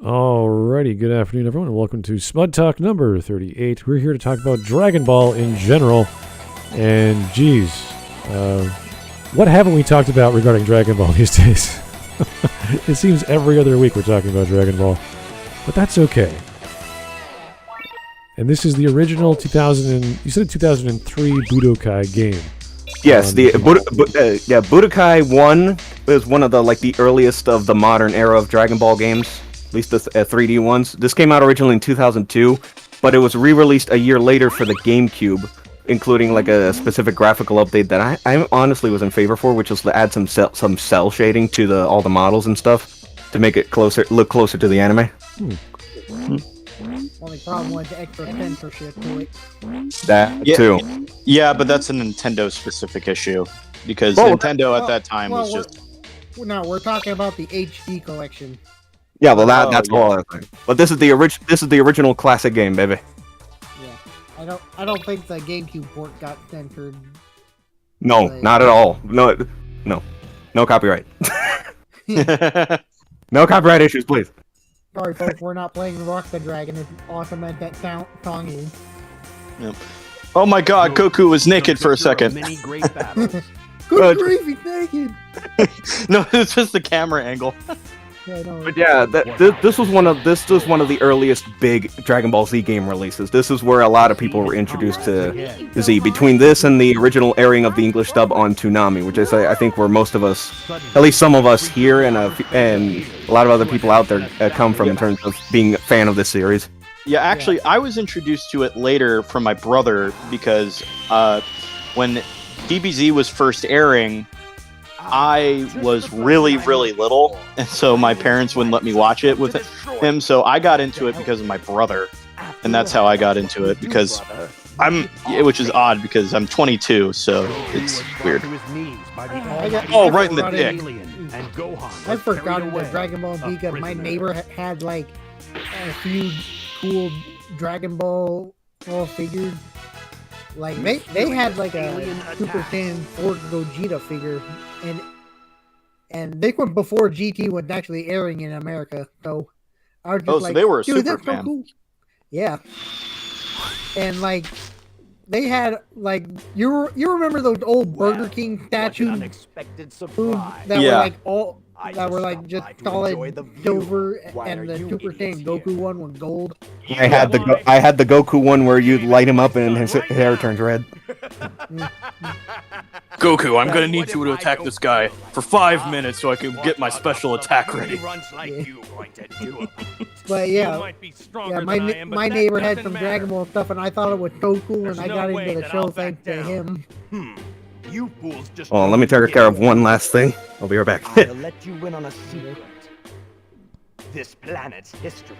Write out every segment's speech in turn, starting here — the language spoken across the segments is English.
Alrighty, good afternoon, everyone, and welcome to Smudtalk number 38. We're here to talk about Dragon Ball in general, and geez, what haven't we talked about regarding Dragon Ball these days? It seems every other week we're talking about Dragon Ball, but that's okay. And this is the original 2003 Budokai game. Yes, Budokai 1 is one of the earliest of the modern era of Dragon Ball games, at least the 3D ones. This came out originally in 2002, but it was re-released a year later for the GameCube, including a specific graphical update that I honestly was in favor for, which was to add some cell shading to all the models and stuff to make it look closer to the anime. Only problem was the extra censorship to it. That too. Yeah, but that's a Nintendo-specific issue because Nintendo at that time was just. No, we're talking about the HD collection. Yeah, well that's all I think. But this is the original classic game, baby. Yeah, I don't think the GameCube port got censored. No, not at all. No copyright. No copyright issues, please. Sorry, folks, we're not playing Rock the Dragon. It's awesome as that song is. Yep. Oh my God, Goku was naked for a second. Good grief, he's naked. No, it's just the camera angle. Yeah, no, But yeah, this was one of the earliest big Dragon Ball Z game releases. This is where a lot of people were introduced to Z. Between this and the original airing of the English dub on Toonami, which is I think where most of us, at least some of us here and a lot of other people out there come from in terms of being a fan of this series. Yeah, actually, I was introduced to it later from my brother because when DBZ was first airing, I was really, really little, and so my parents wouldn't let me watch it with him, so I got into it because of my brother, and that's how I got into it, because which is odd, because I'm 22, so it's weird. Oh, right in the dick. I forgot that Dragon Ball Z because my neighbor had a few cool Dragon Ball figures. They had a Super Saiyan 4 Gogeta figure, and they were before GT was actually airing in America. So I was just so they were a dude, super that's fan. So cool. Yeah, and they had you remember those old Burger King statues that were just solid silver, and the Super Saiyan Goku one was gold. I had the Goku one where you light him up and his hair turns red. Goku, I'm gonna need you to attack this guy for 5 minutes so I can get my special attack ready. But yeah, my neighbor had some Dragon Ball stuff, and I thought it was so cool, and I got into the show thanks to him. You fools just let me take care of one last thing. I'll be right back. I'll let you in on a secret. This planet's history.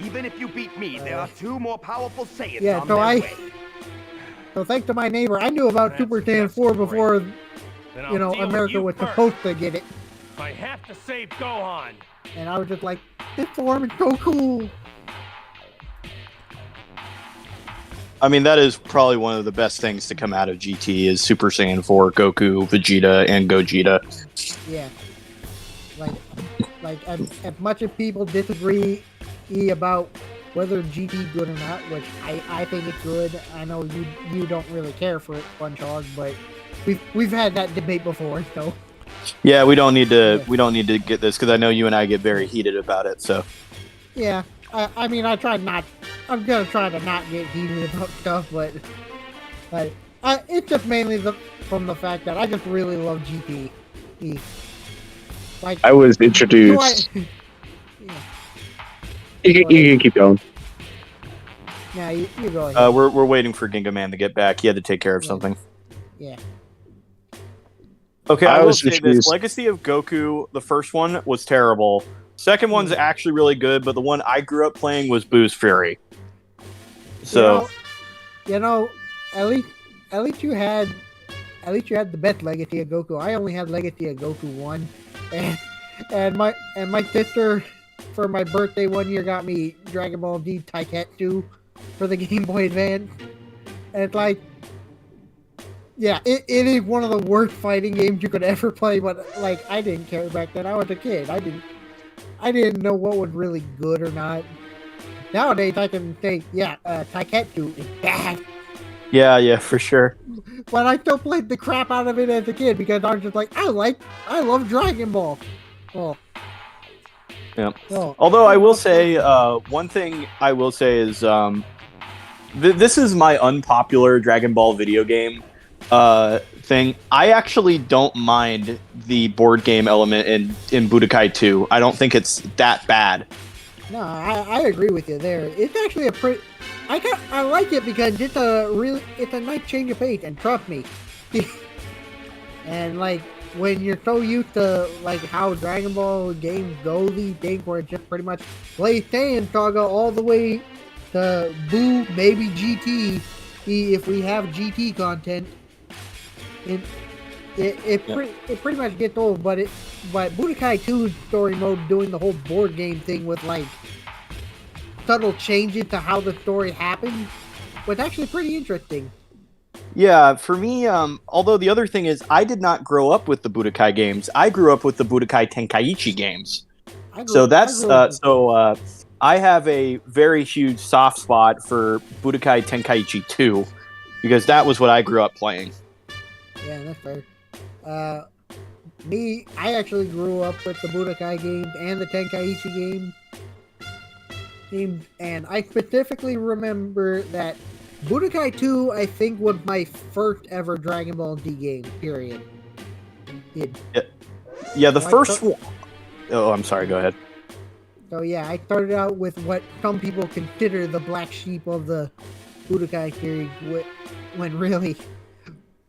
Even if you beat me, there are two more powerful Saiyans on their way. So thanks to my neighbor, I knew about Super Saiyan 4 before, America was supposed to get it. I have to save Gohan. And I was just like, this form is so cool. I mean, that is probably one of the best things to come out of GT is Super Saiyan 4, Goku, Vegeta, and Gogeta. Yeah. As much as people disagree about whether GT is good or not, which I think it's good. I know you don't really care for it, Bunchog, but we've had that debate before, so. Yeah, we don't need to get this because I know you and I get very heated about it. So. Yeah, I mean, I'm gonna try to not get heated about stuff, but it's just mainly from the fact that I just really love GT. I was introduced. You can keep going. Yeah, you go ahead. We're waiting for Gingaman to get back. He had to take care of something. Yeah. Okay, I will say this. Legacy of Goku, the first one, was terrible. Second one's actually really good, but the one I grew up playing was Boo's Fury. So, at least you had the best Legacy of Goku. I only had Legacy of Goku 1, and my sister, for my birthday one year, got me Dragon Ball Z Taiketsu for the Game Boy Advance. And it's it is one of the worst fighting games you could ever play, but I didn't care back then. I was a kid. I didn't know what was really good or not. Nowadays, I can say, yeah, Taiketsu is bad. Yeah, for sure. But I still played the crap out of it as a kid because I was just like, I love Dragon Ball. Oh. Yeah. Oh. Although I will say, one thing I will say is, this is my unpopular Dragon Ball video game thing. I actually don't mind the board game element in Budokai 2. I don't think it's that bad. No, I agree with you there. It's actually a pretty. I like it because it's a nice change of pace, and trust me. And like when you're so used to like how Dragon Ball games go these days, where it's just pretty much play Saiyan Saga all the way to Boo, maybe GT, if we have GT content. It pretty much gets old, but Budokai 2's story mode doing the whole board game thing with like subtle changes to how the story happens was actually pretty interesting. Yeah, for me, although the other thing is I did not grow up with the Budokai games. I grew up with the Budokai Tenkaichi games. I have a very huge soft spot for Budokai Tenkaichi 2 because that was what I grew up playing. Yeah, that's fair. I actually grew up with the Budokai games and the Tenkaichi games, and I specifically remember that Budokai 2, I think, was my first ever Dragon Ball Z game, period. Yeah, the first one... Oh, I'm sorry, go ahead. So yeah, I started out with what some people consider the black sheep of the Budokai series, when really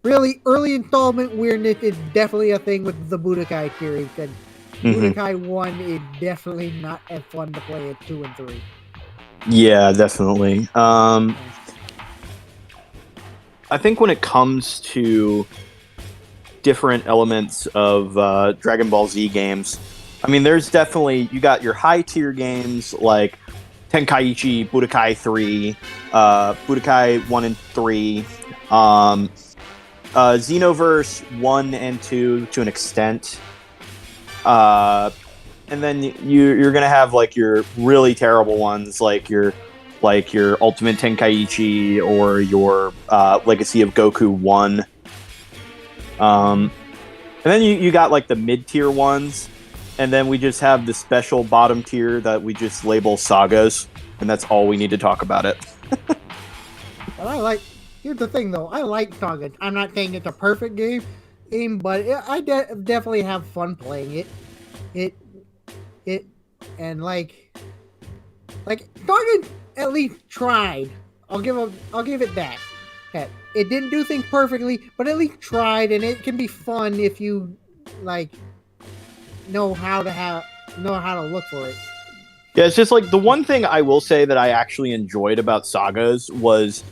early installment weirdness is definitely a thing with the Budokai series, and Budokai 1 is definitely not as fun to play as 2 and 3. Yeah, definitely. I think when it comes to different elements of Dragon Ball Z games, I mean, there's definitely, you got your high tier games like Tenkaichi, Budokai 3, Budokai 1 and 3, Xenoverse 1 and 2 to an extent. And then you're gonna have like your really terrible ones, like your Ultimate Tenkaichi or your Legacy of Goku 1. And then you got like the mid tier ones, and then we just have the special bottom tier that we just label sagas, and that's all we need to talk about it. Well, here's the thing though, I like Saga. I'm not saying it's a perfect game, but I definitely have fun playing it. And like Saga at least tried. I'll give it that. It didn't do things perfectly, but at least tried, and it can be fun if you like know how to look for it. Yeah, it's just like the one thing I will say that I actually enjoyed about sagas was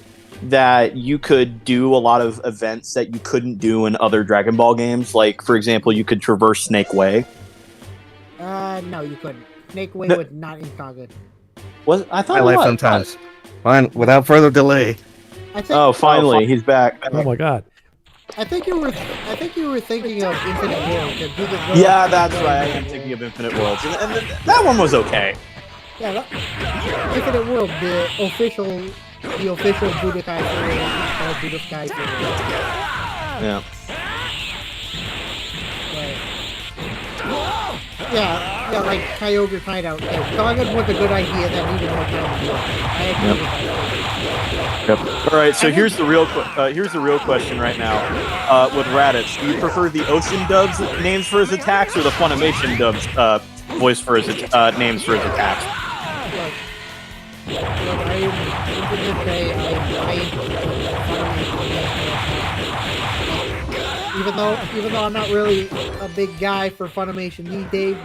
that you could do a lot of events that you couldn't do in other Dragon Ball games. Like, for example, you could traverse Snake Way. No, you couldn't. Snake Way was not in Saga. I thought My life sometimes. Fine, without further delay. Finally, he's back. Oh my god. I think you were thinking of Infinite Worlds. Yeah, that's right. I am thinking of Infinite Worlds, and that one was okay. Yeah, Infinite World, the official Budokai series. Yeah. Yeah, like Kyogre's Hideout. Saga was a good idea that needed more time. Yep. All right, so here's the real question right now. With Raditz, do you prefer the Ocean Dub's names for his attacks or the Funimation Dub's voice for his names for his attacks? Even though I'm not really a big guy for Funimation these days,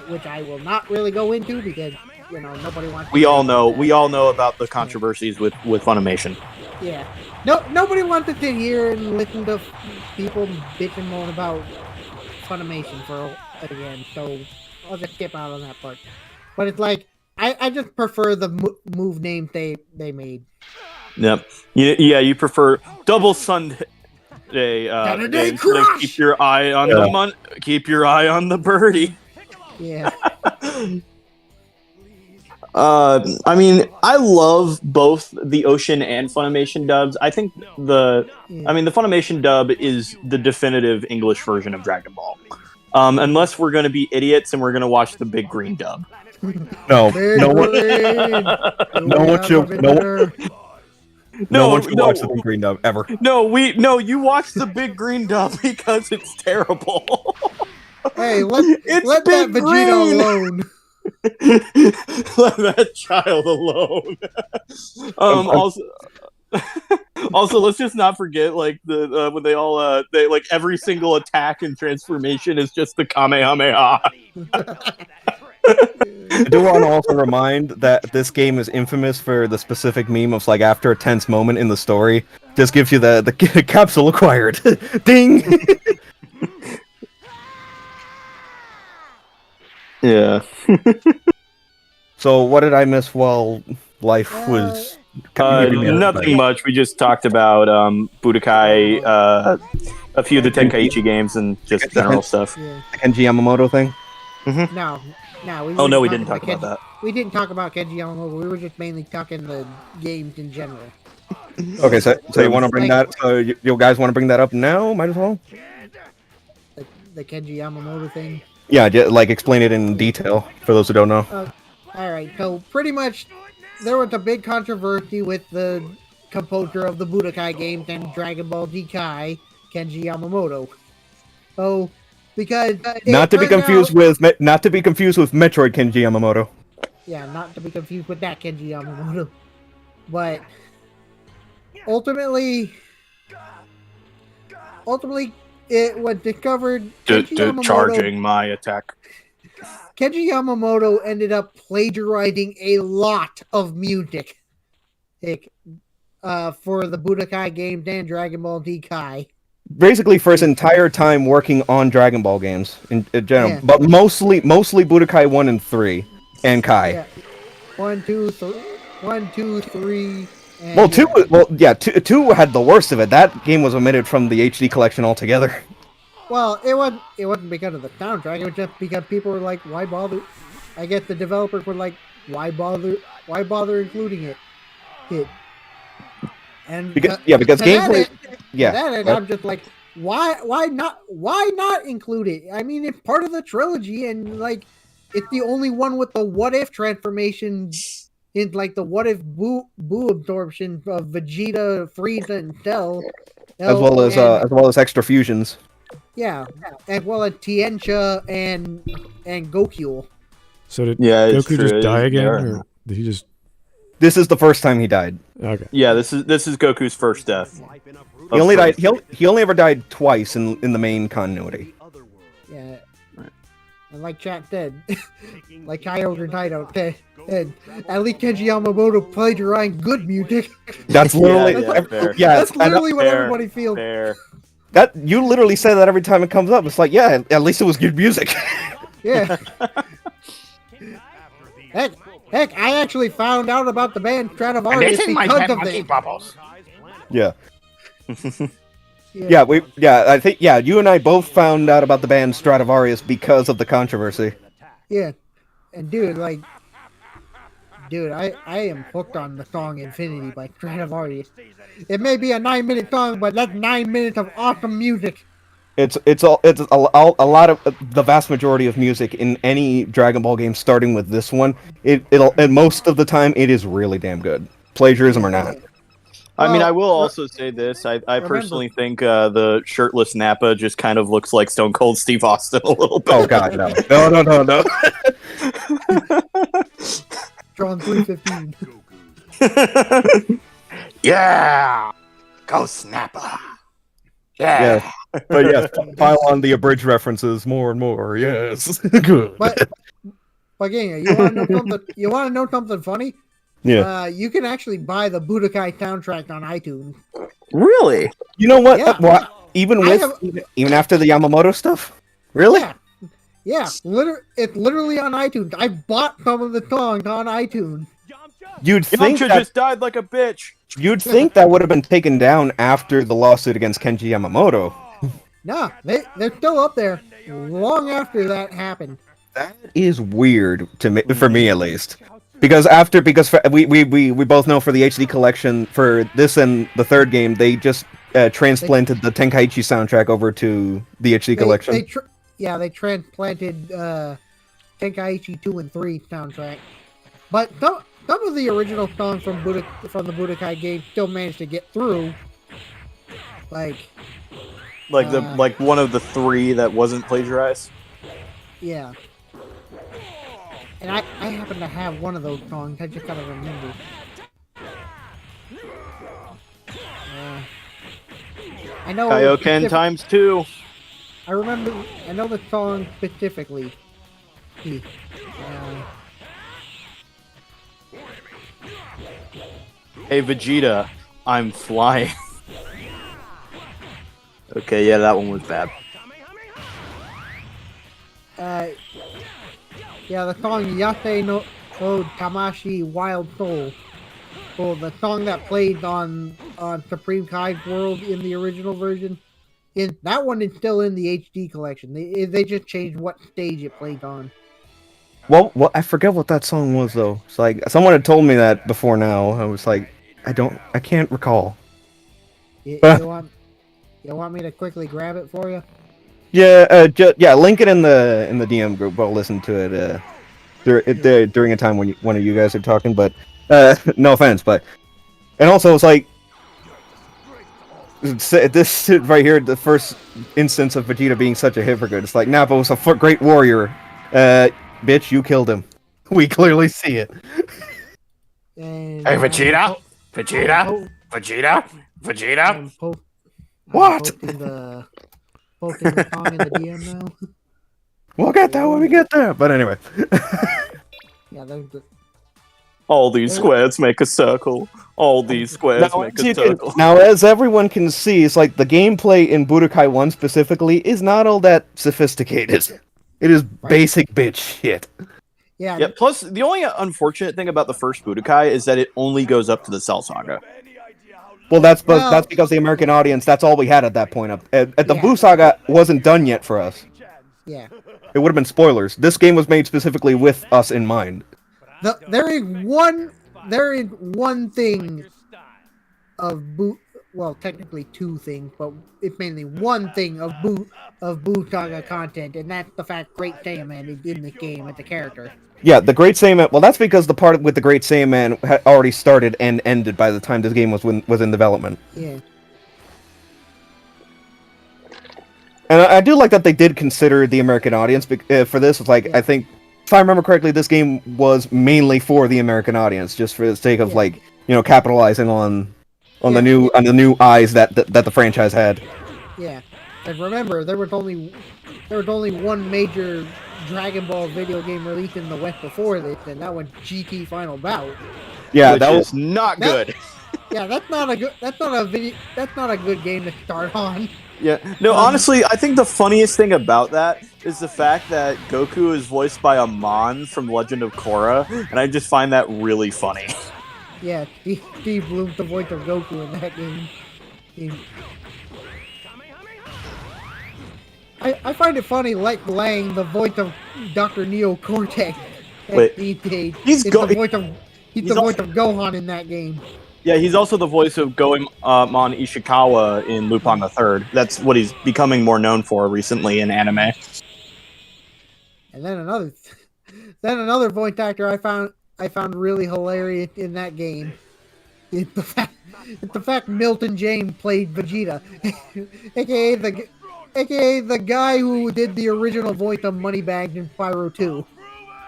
which I will not really go into because nobody wants. We all know about the controversies with Funimation. Yeah, nobody wants to sit here and listen to people bitch and moan about Funimation again. So I'll just skip out on that part. But it's like I just prefer the move names they made. Yep. Yeah, you prefer Double Sunday. Keep your eye on the birdie. Yeah. I mean, I love both the Ocean and Funimation dubs. I think the Funimation dub is the definitive English version of Dragon Ball. Unless we're going to be idiots and we're going to watch the Big Green dub. No, Big no one, Green. no one should, no one should no. watch the Big Green dub ever. No, you watch the Big Green dub because it's terrible. Hey, let that Big Vegeta Green. alone. Let that child alone. Also, let's just not forget, like the when they like every single attack and transformation is just the Kamehameha. I do want to also remind that this game is infamous for the specific meme of like after a tense moment in the story, just gives you the capsule acquired. Ding. Yeah. So what did I miss while life was? Nothing much. We just talked about Budokai, a few of the Tenkaichi games, and just general stuff. Yeah. The Kenji Yamamoto thing. No. We didn't talk about that. We didn't talk about Kenji Yamamoto. We were just mainly talking the games in general. Okay, so you want to bring that? So you guys want to bring that up now? Might as well. The Kenji Yamamoto thing. Yeah, like explain it in detail for those who don't know. Alright, so pretty much there was a big controversy with the composer of the Budokai games and Dragon Ball Z Kai, Kenji Yamamoto. So, because Not to be confused with Metroid Kenji Yamamoto. Yeah, not to be confused with that Kenji Yamamoto. But ultimately it was discovered Charging my attack. Kenji Yamamoto ended up plagiarizing a lot of music for the Budokai games and Dragon Ball Z Kai. Basically, for his entire time working on Dragon Ball games in general, Yeah. but mostly Budokai 1 and 3 and Kai. Yeah. 1, 2, 3. And Well, 2 had the worst of it. That game was omitted from the HD collection altogether. Well, it wasn't because of the soundtrack. It was just because people were like, "Why bother?" I guess the developers were like, "Why bother? Why bother including it?" And because gameplay. I'm just like, why not include it? I mean, it's part of the trilogy, and like, it's the only one with the what if transformation. In like the what if boo absorption of Vegeta, Frieza, and Cell, as well as extra fusions. Yeah, as well as Tiencha and Goku. So did Goku just die again, or did he just? This is the first time he died. Okay. Yeah, this is Goku's first death. He only died. He only ever died twice in the main continuity. Yeah. And like chat said, like Kyoto Taito said, at least Kenji Yamamoto plagiarized good music. That's literally that's literally what everybody feels. Fair. That you literally say that every time it comes up. It's like, yeah, at least it was good music. Yeah. Heck, I actually found out about the band Stradivarius because of it. Bubbles. Yeah. I think you and I both found out about the band Stradivarius because of the controversy. Yeah. And I am hooked on the song Infinity by Stradivarius. It may be a 9-minute song, but that's 9 minutes of awesome music. It's a lot of the vast majority of music in any Dragon Ball game, starting with this one. And most of the time it is really damn good, plagiarism or not. I mean, I will also say this. I personally think the shirtless Nappa just kind of looks like Stone Cold Steve Austin a little bit. Oh god, no. Drawn 315. Yeah! Go Snapper! Yeah! But yes, pile on the abridged references more and more. Yes, good. But again, you want to know something funny? Yeah. You can actually buy the Budokai soundtrack on iTunes. Really? You know what? Yeah. What? Even after the Yamamoto stuff? Really? Yeah. It's literally on iTunes. I bought some of the songs on iTunes. You'd think Yamcha just died like a bitch. You'd think that would have been taken down after the lawsuit against Kenji Yamamoto. Nah, they're still up there long after that happened. That is weird for me at least. because we both know for the HD collection for this and the third game they just transplanted the Tenkaichi soundtrack over to the HD collection. They transplanted Tenkaichi 2 and 3 soundtrack, but some of the original songs from the Budokai game still managed to get through. Like one of the 3 that wasn't plagiarized. Yeah. And I happen to have one of those songs. I just gotta remember. I know. Kaioken times 2. I remember. I know the song specifically. Hey Vegeta, I'm flying. Okay, yeah, that one was bad. Yeah, the song Yase no Tamashi Wild Soul. Well, the song that played on Supreme Kai's World in the original version. That one is still in the HD collection. They just changed what stage it played on. Well, I forget what that song was though. It's like someone had told me that before now. I was like, I can't recall. You want me to quickly grab it for you? Yeah, link it in the DM group. We'll listen to it during a time when one of you guys are talking. But no offense, but and also it's like this right here, the first instance of Vegeta being such a hypocrite. It's like Nappa was a great warrior. Bitch, you killed him. We clearly see it. And hey, Vegeta! What? Posting the song in the DM now. We'll get that when we get there. But anyway. Yeah, All these squares make a circle. All these squares make a circle. Now, as everyone can see, it's like the gameplay in Budokai 1 specifically is not all that sophisticated. It is basic bitch shit. Yeah. Plus, the only unfortunate thing about the first Budokai is that it only goes up to the Cell Saga. Well, that's because the American audience, that's all we had at that point. The Buu Saga wasn't done yet for us. Yeah. It would have been spoilers. This game was made specifically with us in mind. There is one thing of well, technically 2 things, but it's mainly one thing of Buu Saga content, and that's the fact Great Saiyaman is in the game as a character. Yeah, the Great Saiyaman. Well, that's because the part with the Great Saiyaman had already started and ended by the time this game was in development. Yeah. And I do like that they did consider the American audience for this. It's like, I think, if I remember correctly, this game was mainly for the American audience, just for the sake of capitalizing on the new eyes that the franchise had. Yeah, and remember, there was only one major Dragon Ball video game released in the West before this, and that was GT Final Bout. Yeah, that was not good. Yeah, that's not a good game to start on. Yeah, no, honestly, I think the funniest thing about that is the fact that Goku is voiced by Amon from Legend of Korra, and I just find that really funny. Yeah, Steve Bloom's the voice of Goku in that game. I find it funny, like Lang, the voice of Dr. Neo Cortex. He's the voice of Gohan in that game. Yeah, he's also the voice of Goemon Ishikawa in Lupin the Third. That's what he's becoming more known for recently in anime. And then another voice actor I found really hilarious in that game. It's the fact Milton James played Vegeta, aka the guy who did the original voice of Moneybags in Spyro 2.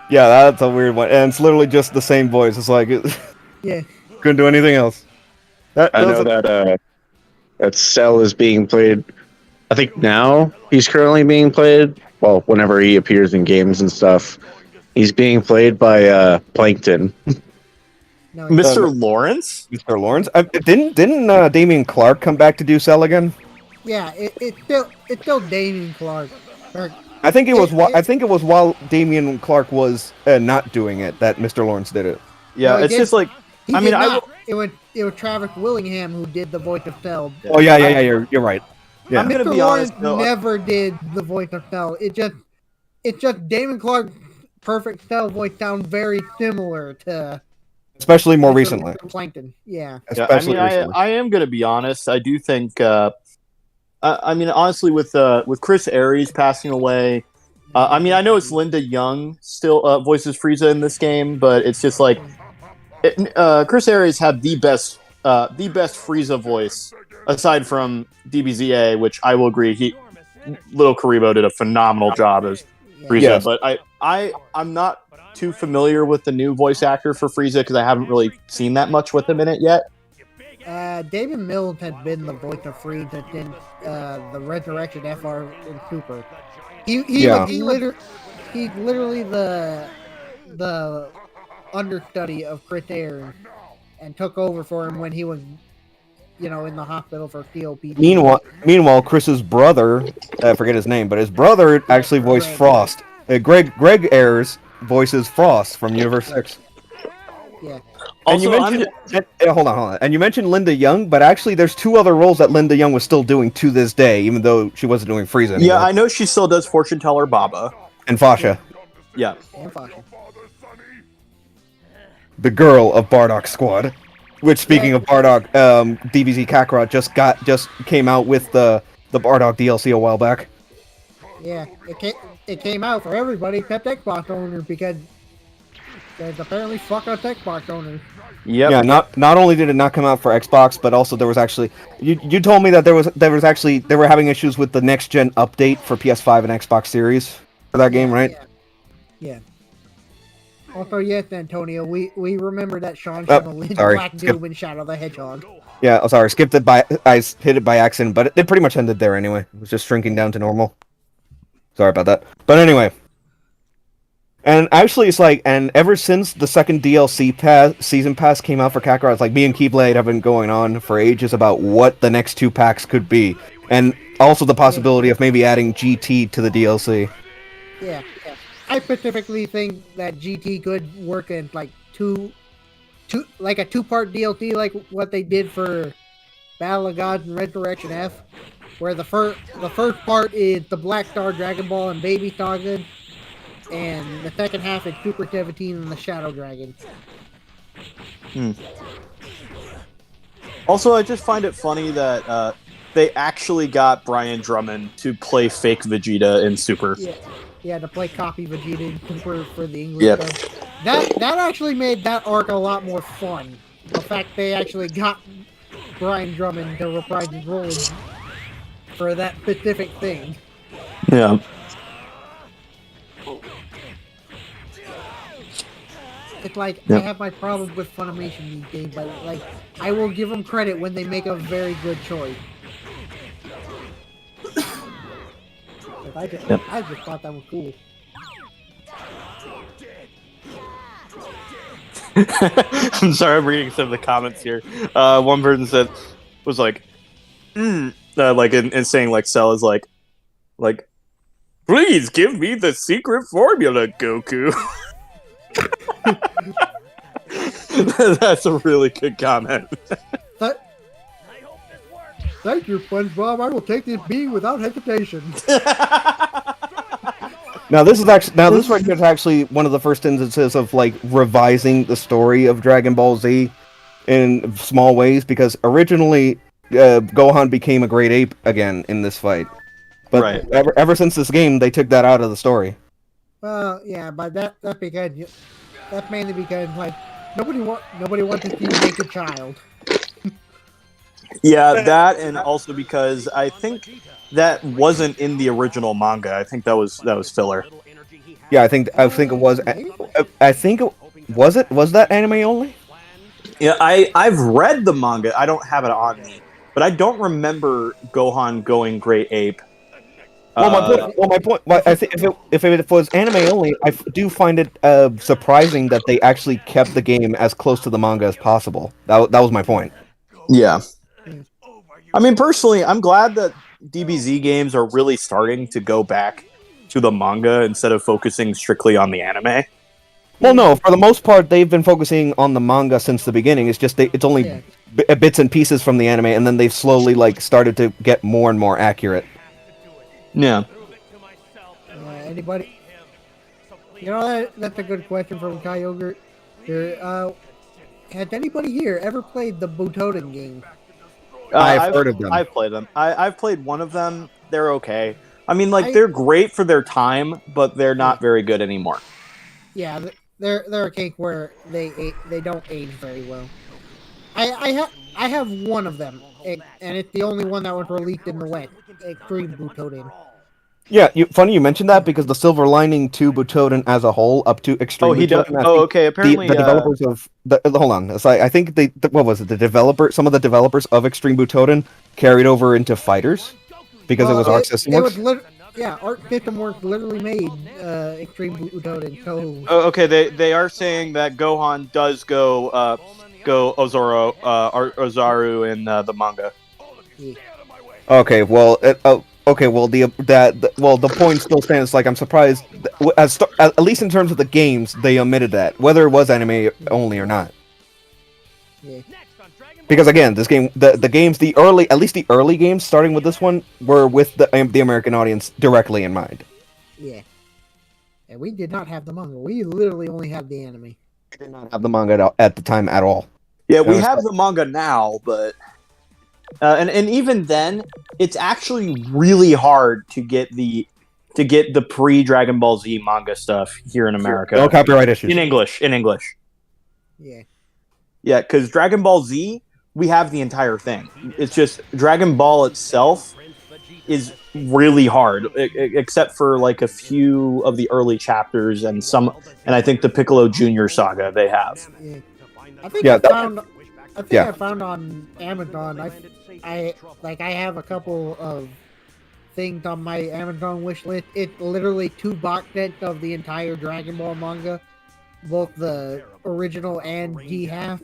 Yeah, that's a weird one, and it's literally just the same voice. It's like, yeah, couldn't do anything else. I know that Cell is being played. I think now he's currently being played. Well, whenever he appears in games and stuff, he's being played by Plankton. No, Mr. Lawrence? Mr. Lawrence? Didn't Damian Clark come back to do Cell again? Yeah, it's still Damian Clark. I think it was while Damian Clark was not doing it that Mr. Lawrence did it. Yeah, no, it's just like it was Travis Willingham who did the voice of Cell. Oh yeah, you're right. Yeah. I'm gonna be Lawrence honest. Never did the voice of Cell. It's just Damon Clark perfect Cell voice sound very similar to. Especially more recently. Plankton, yeah. Especially recently. I am going to be honest. I do think. I mean, honestly, with Chris Aries passing away, I mean, I know it's Linda Young still voices Frieza in this game, but it's just like Chris Aries had the best Frieza voice aside from DBZA, which I will agree. Little Karibo did a phenomenal job as Frieza, Yes. but I'm not too familiar with the new voice actor for Frieza because I haven't really seen that much with him in it yet. David Mills had been the voice of Frieza since the Resurrection FR in Super. He's literally the understudy of Chris Ayers and took over for him when he was, in the hospital for COPD. Meanwhile, Chris's brother, I forget his name, but his brother actually voiced Frost. Greg Ayers voices Frost from Universe 6. Yeah. And hold on. And you mentioned Linda Young, but actually there's 2 other roles that Linda Young was still doing to this day, even though she wasn't doing Frieza anymore. Yeah, I know she still does Fortune Teller Baba. And Fasha. Yeah. And Fasha. The girl of Bardock's squad. Which, speaking of Bardock, DBZ Kakarot just came out with the Bardock DLC a while back. Yeah, it came out for everybody except Xbox owners because there's apparently fuck us Xbox owners. Yep. Yeah, not only did it not come out for Xbox, but also there was actually you told me that there was actually they were having issues with the next gen update for PS5 and Xbox Series for that game, right? Yeah. Also, yes, Antonio, we remember that Sean Shyamalan Black Doom in Shadow the Hedgehog. Yeah, sorry, I hit it by accident, but it pretty much ended there anyway. It was just shrinking down to normal. Sorry about that. But anyway. And actually, it's like, and ever since the second DLC season pass came out for Kakarot, it's like me and Keyblade have been going on for ages about what the next 2 packs could be. And also the possibility of maybe adding GT to the DLC. Yeah. I specifically think that GT could work in like like a 2-part DLC, like what they did for Battle of Gods and Resurrection F, where the first part is the Black Star Dragon Ball and Baby Saga, and the second half is Super 17 and the Shadow Dragon. Also, I just find it funny that they actually got Brian Drummond to play fake Vegeta in Super. Yeah, to play copy Vegeta in Super for the English stuff. That actually made that arc a lot more fun. The fact they actually got Brian Drummond to reprise his role for that specific thing. Yeah. It's like, I have my problems with Funimation these days, but like, I will give them credit when they make a very good choice. I just thought that was cool. I'm sorry, I'm reading some of the comments here. One person was like, like, and saying like Cell is like, please give me the secret formula, Goku. That's a really good comment. Thank you, SpongeBob. I will take this being without hesitation. Now this right here is actually one of the first instances of like revising the story of Dragon Ball Z in small ways, because originally Gohan became a great ape again in this fight, but ever since this game they took that out of the story. Well, yeah, but that's mainly because like nobody wants to see you make a child. Yeah, that, and also because I think that wasn't in the original manga. I think that was filler. Yeah, I think it was. I think was that anime only? Yeah, I've read the manga. I don't have it on me, but I don't remember Gohan going Great Ape. My point. I think if it was anime only, I do find it surprising that they actually kept the game as close to the manga as possible. That was my point. Yeah. I mean, personally, I'm glad that DBZ games are really starting to go back to the manga instead of focusing strictly on the anime. Well, no, for the most part, they've been focusing on the manga since the beginning. It's just it's only bits and pieces from the anime, and then they've slowly started to get more and more accurate. Yeah. That's a good question from Kai Yogurt. Here, has anybody here ever played the Butoden game? I've heard of them. I've played them. I've played one of them. They're okay. I mean, they're great for their time, but they're not very good anymore. Yeah, they're a cake where they don't age very well. I have one of them, and it's the only one that was released in the West. Extreme Butoden. Yeah, funny you mentioned that because the silver lining to Butoden as a whole, up to Extreme Butoden. Okay. Apparently, the developers of hold on. It's I think what was it? Some of the developers of Extreme Butoden carried over into Fighters because it was Arc System Works. Arc System Works literally made Extreme Butoden. So okay, they are saying that Gohan does go Ozaru in the manga. Yeah. Okay, well, the point still stands. I'm surprised, at least in terms of the games, they omitted that, whether it was anime only or not. Yeah. Because again, this game, at least the early games, starting with this one, were with the American audience directly in mind. Yeah. And we did not have the manga. We literally only had the anime. We did not have the manga at the time at all. Yeah, we have the manga now, but and even then, it's actually really hard to get the pre Dragon Ball Z manga stuff here in America. No copyright issues. In English. Yeah. Yeah, because Dragon Ball Z, we have the entire thing. It's just Dragon Ball itself is really hard, except for a few of the early chapters and I think the Piccolo Junior saga they have. Yeah. I think I found on Amazon. I have a couple of things on my Amazon wish list. It's literally 2 box sets of the entire Dragon Ball manga, both the original and G half,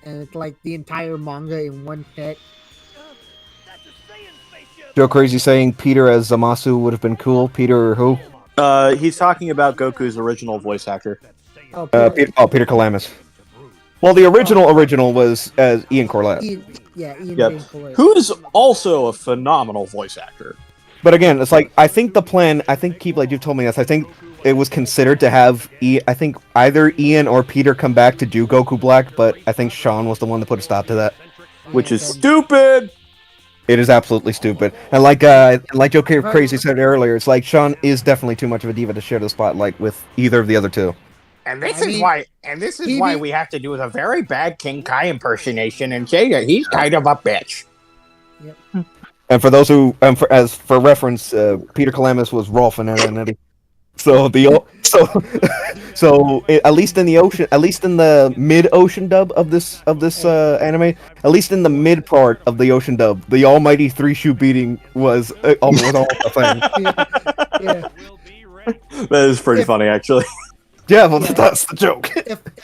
and it's the entire manga in one set. Joe Crazy saying Peter as Zamasu would have been cool. Peter who? He's talking about Goku's original voice actor. Peter Calamus. Well, the original was as Ian Corlett. Ian James Corlett. Who is also a phenomenal voice actor. But again, it's I think the plan, Keep, you've told me this, I think it was considered to have, either Ian or Peter come back to do Goku Black, but I think Sean was the one that put a stop to that. Which is stupid! It is absolutely stupid. And like Joe Crazy said earlier, it's Sean is definitely too much of a diva to share the spotlight with either of the other two. And this is why we have to do a very bad King Kai impersonation and say that he's kind of a bitch. Yep. And for those who, for reference, Peter Calamus was Rolf and Eddie. So at least in the mid-ocean dub of this anime, at least in the mid part of the ocean dub, the almighty 3-shoe beating was almost a thing. Yeah. That is pretty funny, actually. Yeah, well, that's the joke.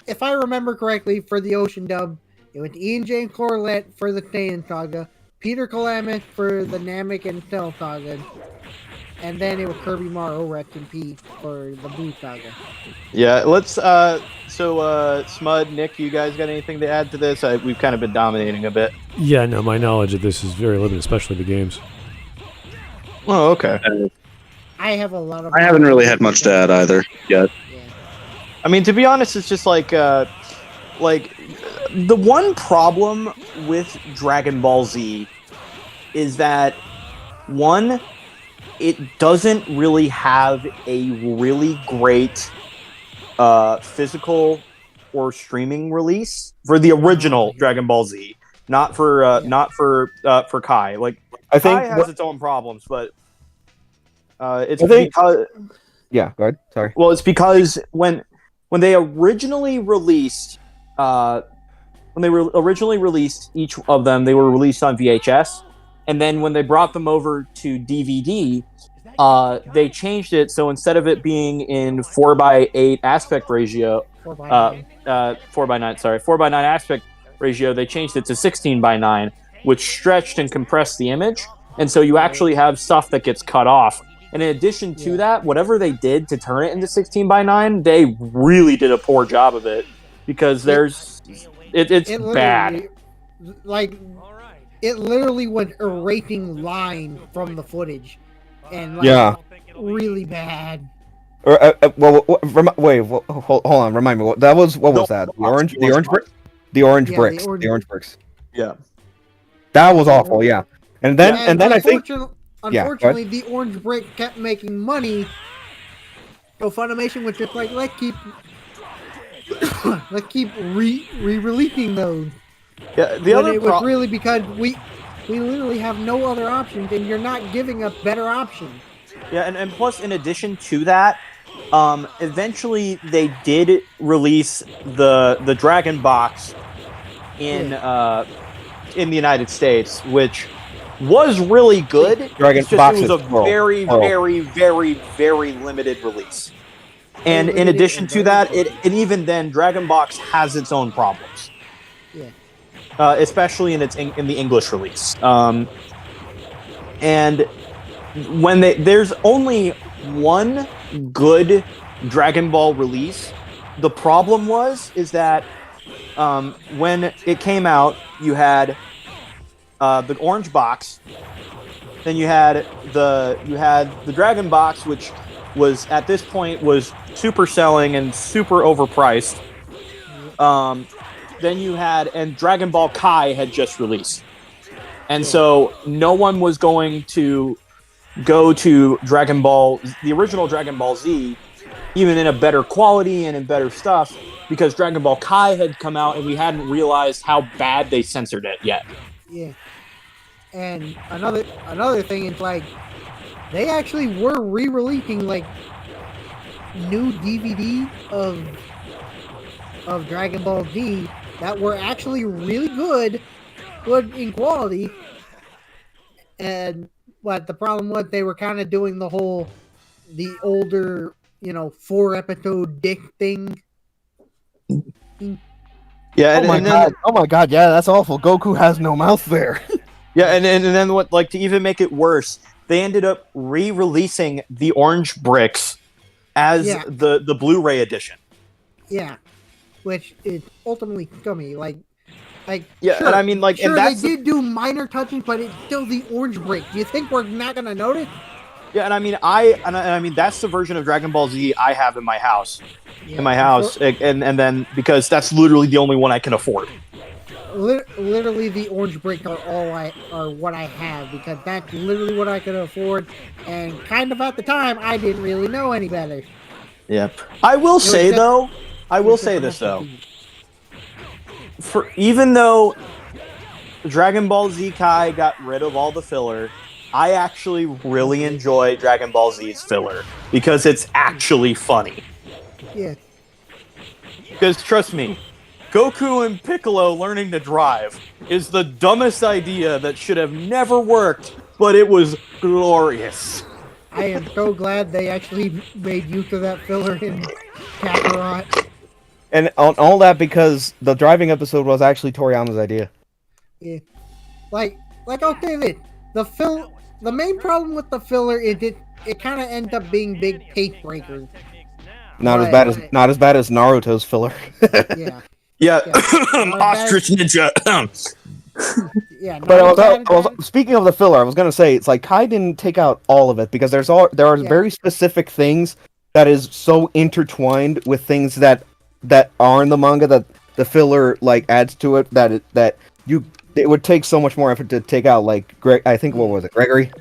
If I remember correctly, for the ocean dub, it went Ian James Corlett for the Saiyan saga, Peter Calamus for the Namek and Cell saga, and then it was Kirby Morrow, rest in peace, for the Blue saga. Yeah, let's, Smud, Nick, you guys got anything to add to this? We've kind of been dominating a bit. Yeah, no, my knowledge of this is very limited, especially the games. Oh, okay. I have a lot of... I haven't really had much to add either yet. Yeah. I mean, to be honest, it's just the one problem with Dragon Ball Z is that, one, it doesn't really have a really great physical or streaming release for the original Dragon Ball Z, not for Kai. I think Kai has its own problems, but it's because yeah. Go ahead. Sorry. Well, it's because when they originally released each of them, they were released on VHS, and then when they brought them over to DVD, they changed it so instead of it being in 4:8 aspect ratio, 4:9 aspect ratio, they changed it to 16:9, which stretched and compressed the image, and so you actually have stuff that gets cut off. And in addition to that, whatever they did to turn it into 16:9, they really did a poor job of it because it's bad. It literally was erasing line from the footage, and really bad. Or hold on, remind me. What was that? The orange brick. The orange bricks. The orange bricks. Yeah. That was awful. Yeah. And then I think. Unfortunately, the orange brick kept making money. So Funimation was just like, let's keep re-releasing those. Yeah. The other it was really because we literally have no other options, and you're not giving us better options. Yeah, and plus, in addition to that, eventually they did release the Dragon Box in the United States, which was really good. Dragon Box it was a very limited release. And in addition to that, and even then, Dragon Box has its own problems. Yeah. Especially in the English release. And when there's only one good Dragon Ball release, the problem is that when it came out, you had the orange box, then you had the Dragon Box, which was at this point was super selling and super overpriced. Then you had, and Dragon Ball Kai had just released. And so no one was going to go to Dragon Ball, the original Dragon Ball Z, even in a better quality and in better stuff, because Dragon Ball Kai had come out and we hadn't realized how bad they censored it yet. Yeah. And another thing is, like, they actually were re-releasing, like, new DVD of Dragon Ball Z that were actually really good in quality. But the problem was they were kind of doing the older, 4-episode dick thing. Yeah, oh my god, yeah, that's awful. Goku has no mouth there. Yeah, and then what? Like, to even make it worse, they ended up re-releasing the orange bricks as the Blu-ray edition. Yeah, which is ultimately scummy. Like, yeah, sure, and I mean, like, sure, and that's they did do minor touches, but it's still the orange brick. Do you think we're not gonna notice? Yeah, and I mean, I mean, that's the version of Dragon Ball Z I have in my house. And then because that's literally the only one I can afford. Literally, the orange brick are what I have, because that's literally what I could afford, and kind of at the time I didn't really know any better. Yeah, I will say this though. Even though Dragon Ball Z Kai got rid of all the filler, I actually really enjoy Dragon Ball Z's filler because it's actually funny. Yeah. Because trust me, Goku and Piccolo learning to drive is the dumbest idea that should have never worked, but it was glorious. I am so glad they actually made use of that filler in Kakarot. And all that because the driving episode was actually Toriyama's idea. Yeah. Like I'll say this. The main problem with the filler is it kind of ends up being big pace breakers. Not as bad as Naruto's filler. Yeah. Ostrich Ninja. Yeah. But speaking of the filler, I was gonna say it's like Kai didn't take out all of it because there are very specific things that is so intertwined with things that are in the manga that the filler like adds to it that it would take so much more effort to take out. Like I think what was it, Gregory?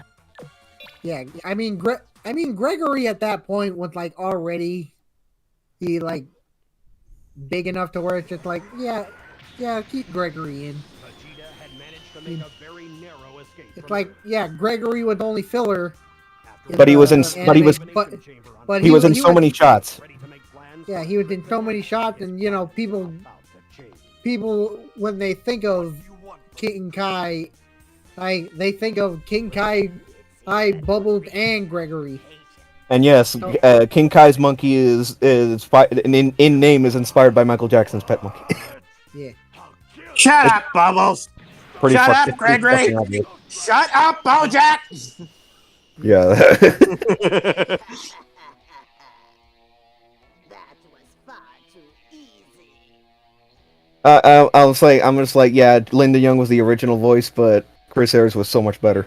Yeah, I mean Gregory at that point was like already like big enough to where it's just like yeah, keep Gregory in. It's like Gregory was only filler, but he was in so many shots. Yeah, he was in so many shots, and people when they think of King Kai, they think of King Kai, Bubbles, and Gregory. And yes, King Kai's monkey is in name is inspired by Michael Jackson's pet monkey. Yeah. Shut up, Bubbles. Shut up, Gregory. Shut up, Bojack. Yeah. I'm just like, yeah, Linda Young was the original voice, but Chris Ayres was so much better.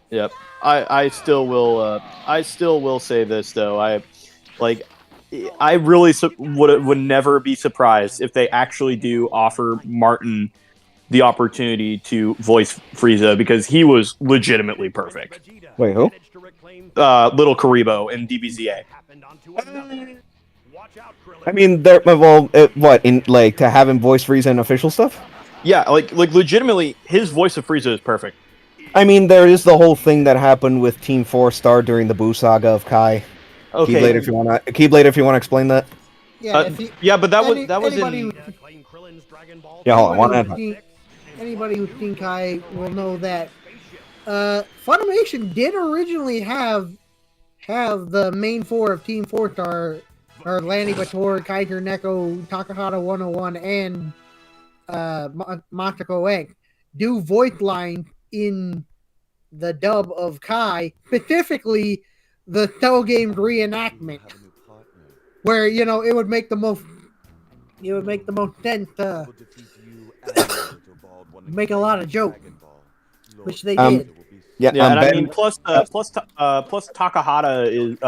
Yep. I still will say this though. Like, I really would never be surprised if they actually do offer Martin the opportunity to voice Frieza, because he was legitimately perfect. Wait, who? Little Karibo in DBZA. I mean, what in like to have him voice Frieza in official stuff? Yeah, like legitimately, his voice of Frieza is perfect. I mean, there is the whole thing that happened with Team 4-Star during the Buu saga of Kai. Okay. Keyblade, if you wanna explain that. Yeah, but that was anybody in. Yeah, hold on. Anybody who's seen Kai will know that Funimation did originally have the main four of Team 4-Star, or Lanny Bator, Kaiser Neko, Takahata 101, and Machiko X, do voice lines in the dub of Kai, specifically the Cell Games reenactment, where it would make the most sense to make a lot of jokes, which they did. Yeah, and I mean, plus Takahata is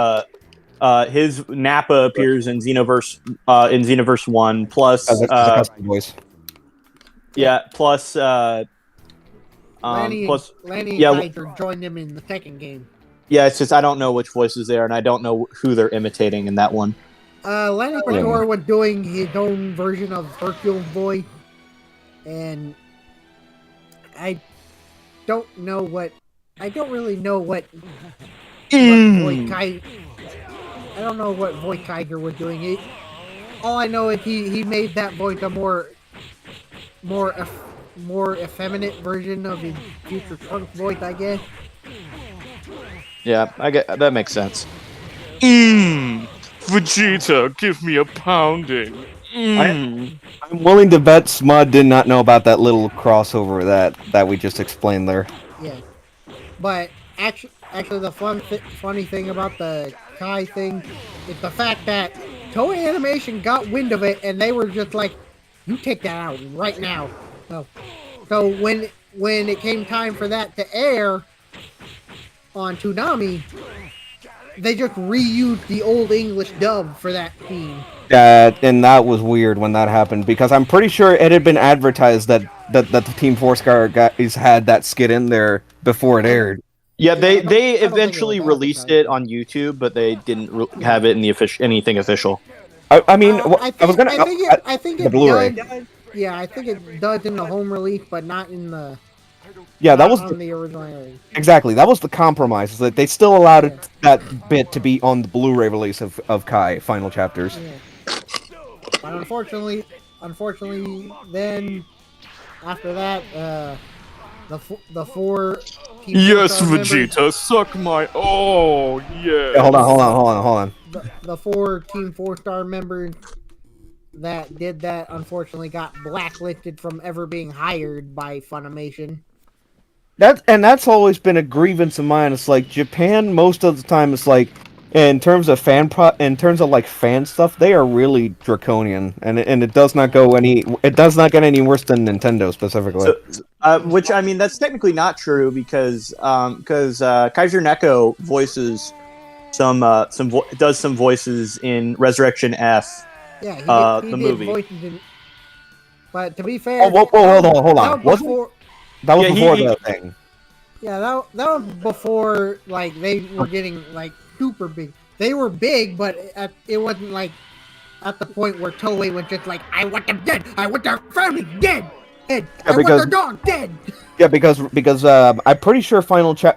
his Nappa appears in Xenoverse 1. Plus, voice. Yeah, plus Lanny and Kaiser joined them in the second game. Yeah, it's just I don't know which voices they are, and I don't know who they're imitating in that one. Lanny Bator was doing his own version of Hercule's voice, and I don't really know what voice I don't know what voice Kaiser was doing. All I know is he made that voice a more effeminate version of his future Trunks voice, I guess. Yeah, I get that makes sense. Vegeta, give me a pounding. I'm willing to bet Smud did not know about that little crossover that we just explained there. Yeah, but actually, the funny thing about the Kai thing is the fact that Toei Animation got wind of it, and they were just like, "You take that out right now." So when it came time for that to air on Toonami, they just reused the old English dub for that scene. And that was weird when that happened, because I'm pretty sure it had been advertised that the Team 4-Star guys had that skit in there before it aired. Yeah, they eventually released it on YouTube, but they didn't have it in the anything official. I mean, I think the Blu-ray. I think it does in the home release, but not in the. Yeah, that was the original area. Exactly. That was the compromise. Is that they still allowed that bit to be on the Blu-ray release of Kai Final Chapters. Yeah. But unfortunately, then after that, the four. Yes, Vegeta, suck my. Oh, yeah. Hold on. The four Team 4-Star members that did that unfortunately got blacklisted from ever being hired by Funimation. That's always been a grievance of mine. It's like Japan most of the time. It's like in terms of fan stuff, they are really draconian, and it does not get any worse than Nintendo specifically. So, which I mean, that's technically not true because Kaiser Neko voices does some voices in Resurrection F. Yeah, he the did movie. Voices but to be fair, hold on. That was before the thing. Yeah, that was before like they were getting like super big. They were big, but it wasn't like at the point where Toei was just like, "I want them dead. I want their family dead. I want their dog dead." Yeah, because I'm pretty sure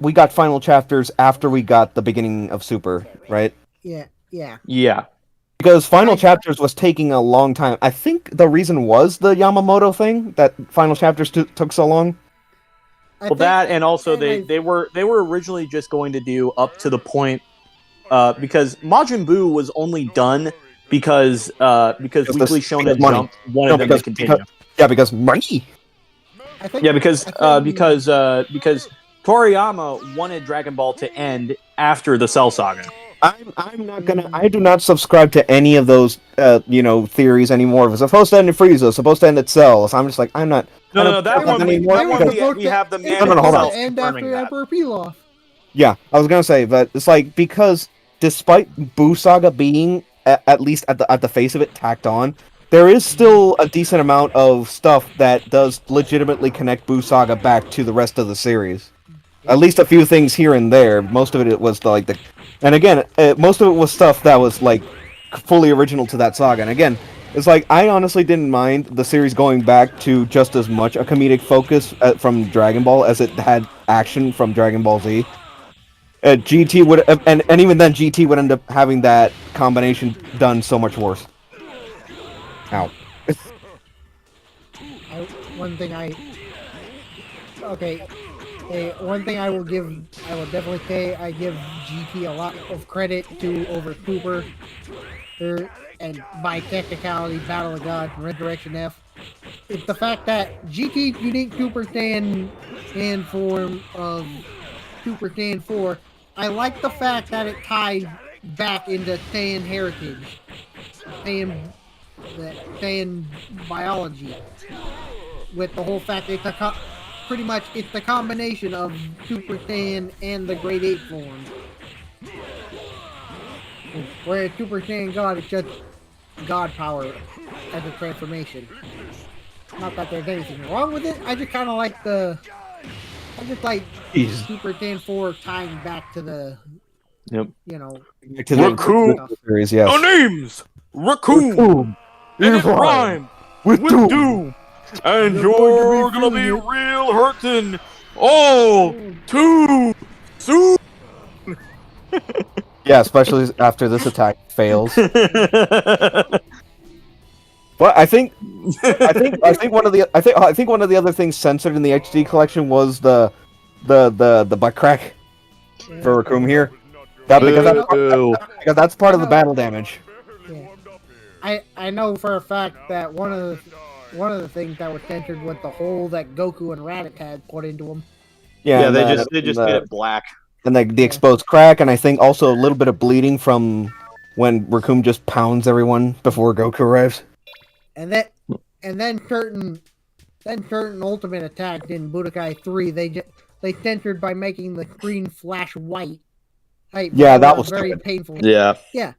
we got final chapters after we got the beginning of Super, right? Yeah. Because final chapters was taking a long time. I think the reason was the Yamamoto thing that final chapters took so long. That and also they were originally just going to do up to the point because Majin Buu was only done because Weekly Shonen Jump wanted them to continue. Because money. Because Toriyama wanted Dragon Ball to end after the Cell Saga. I do not subscribe to any of those theories anymore. If it's supposed to end in Frieza, it's supposed to end at Cell. So I'm just like, I'm not. No, that one we have the man. Hold on. And after Emperor Pilaf. Yeah, I was gonna say, but it's like because despite Boo Saga being at least at the face of it tacked on, there is still a decent amount of stuff that does legitimately connect Boo Saga back to the rest of the series. At least a few things here and there. Most of it was and again, most of it was stuff that was like fully original to that saga. And again, it's like I honestly didn't mind the series going back to just as much a comedic focus from Dragon Ball as it had action from Dragon Ball Z. GT would, and even then, GT would end up having that combination done so much worse. Ow. One thing I will definitely say I give GT a lot of credit to over Cooper, and by technicality, Battle of God, Resurrection F. It's the fact that GT's unique Super Saiyan in form of Super Saiyan 4. I like the fact that it ties back into Saiyan heritage, Saiyan biology, with the whole fact it's pretty much it's the combination of Super Saiyan and the Great Ape form. Whereas Super Saiyan God is just God power as a transformation. Not that there's anything wrong with it. I just kind of like Super Saiyan 4 tying back to the, to the Raccoon series. Yes. Our names Raccoon in rhyme with Doom. And you're gonna be real hurting all too soon. Yeah, especially after this attack fails. But I think one of the other things censored in the HD collection was the butt crack for Raccoon here. Because that's part of the battle damage. Yeah. I know for a fact that one of the things that was censored was the hole that Goku and Raditz had put into him. Yeah, they just did it black. And the exposed crack, and I think also a little bit of bleeding from when Raccoon just pounds everyone before Goku arrives. And then certain ultimate attacks in Budokai 3 they censored by making the screen flash white. Yeah, that was very stupid. painful. Yeah. Yeah.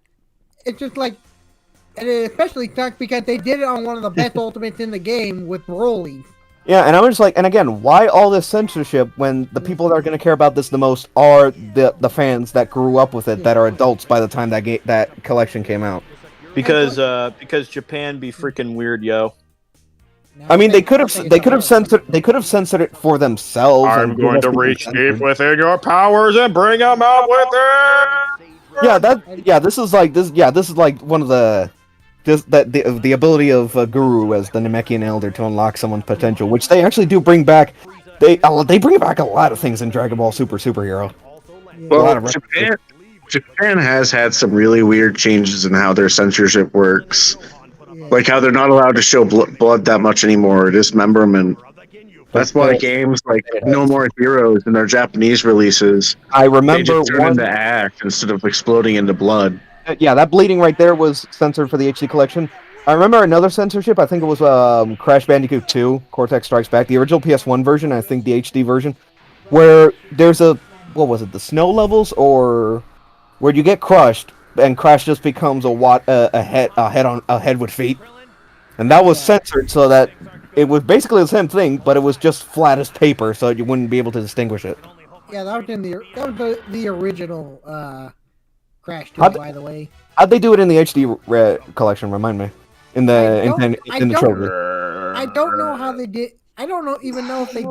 It's just like, and it especially sucks because they did it on one of the best ultimates in the game with Broly. Yeah, and I was like, and again, why all this censorship when the people that are going to care about this the most are the fans that grew up with it, that are adults by the time that collection came out? Because Japan be freaking weird, yo. I mean, they could have censored it for themselves. I'm going to reach deep within your powers and bring them out with it. This is like one of the ability of Guru as the Namekian Elder to unlock someone's potential, which they actually do bring back. They bring back a lot of things in Dragon Ball Superhero. Well, Japan has had some really weird changes in how their censorship works. Like how they're not allowed to show blood that much anymore, dismemberment. That's why games like No More Heroes in their Japanese releases, I remember they just turn into ash instead of exploding into blood. Yeah, that bleeding right there was censored for the HD collection. I remember another censorship. I think it was Crash Bandicoot 2, Cortex Strikes Back, the original PS1 version. I think the HD version, where there's the snow levels, or where you get crushed and Crash just becomes a head with feet, and that was censored so that it was basically the same thing, but it was just flat as paper, so you wouldn't be able to distinguish it. Yeah, that was the original Crash 2, by the way. How'd they do it in the HD collection? Remind me. In the trilogy. I don't know how they did. I don't even know if they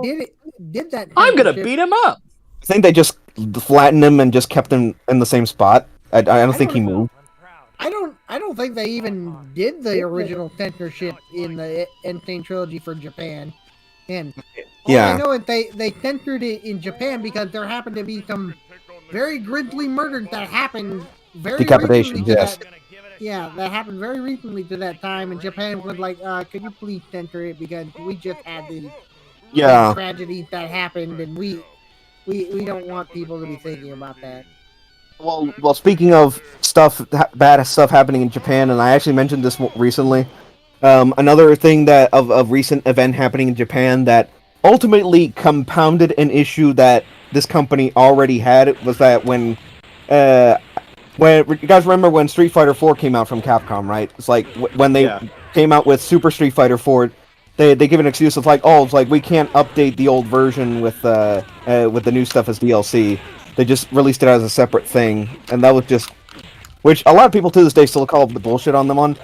did that. I'm gonna beat him up. I think they just flattened him and just kept him in the same spot. I don't think he moved. I don't think they even did the original censorship in the Insane Trilogy for Japan. And I know that they censored it in Japan because there happened to be some very grisly murders that happened Decapitations, yes. That happened very recently to that time, and Japan was like, could you please censor it because we just had these tragedies that happened, and we don't want people to be thinking about that. Well, speaking of bad stuff happening in Japan, and I actually mentioned this recently, another thing that of recent event happening in Japan that ultimately compounded an issue that this company already had was that when when you guys remember when Street Fighter 4 came out from Capcom, right? It's like when they came out with Super Street Fighter 4, they give an excuse of like, oh, it's like we can't update the old version with the new stuff as DLC. They just released it as a separate thing, and that was just, which a lot of people to this day still call the bullshit on them on.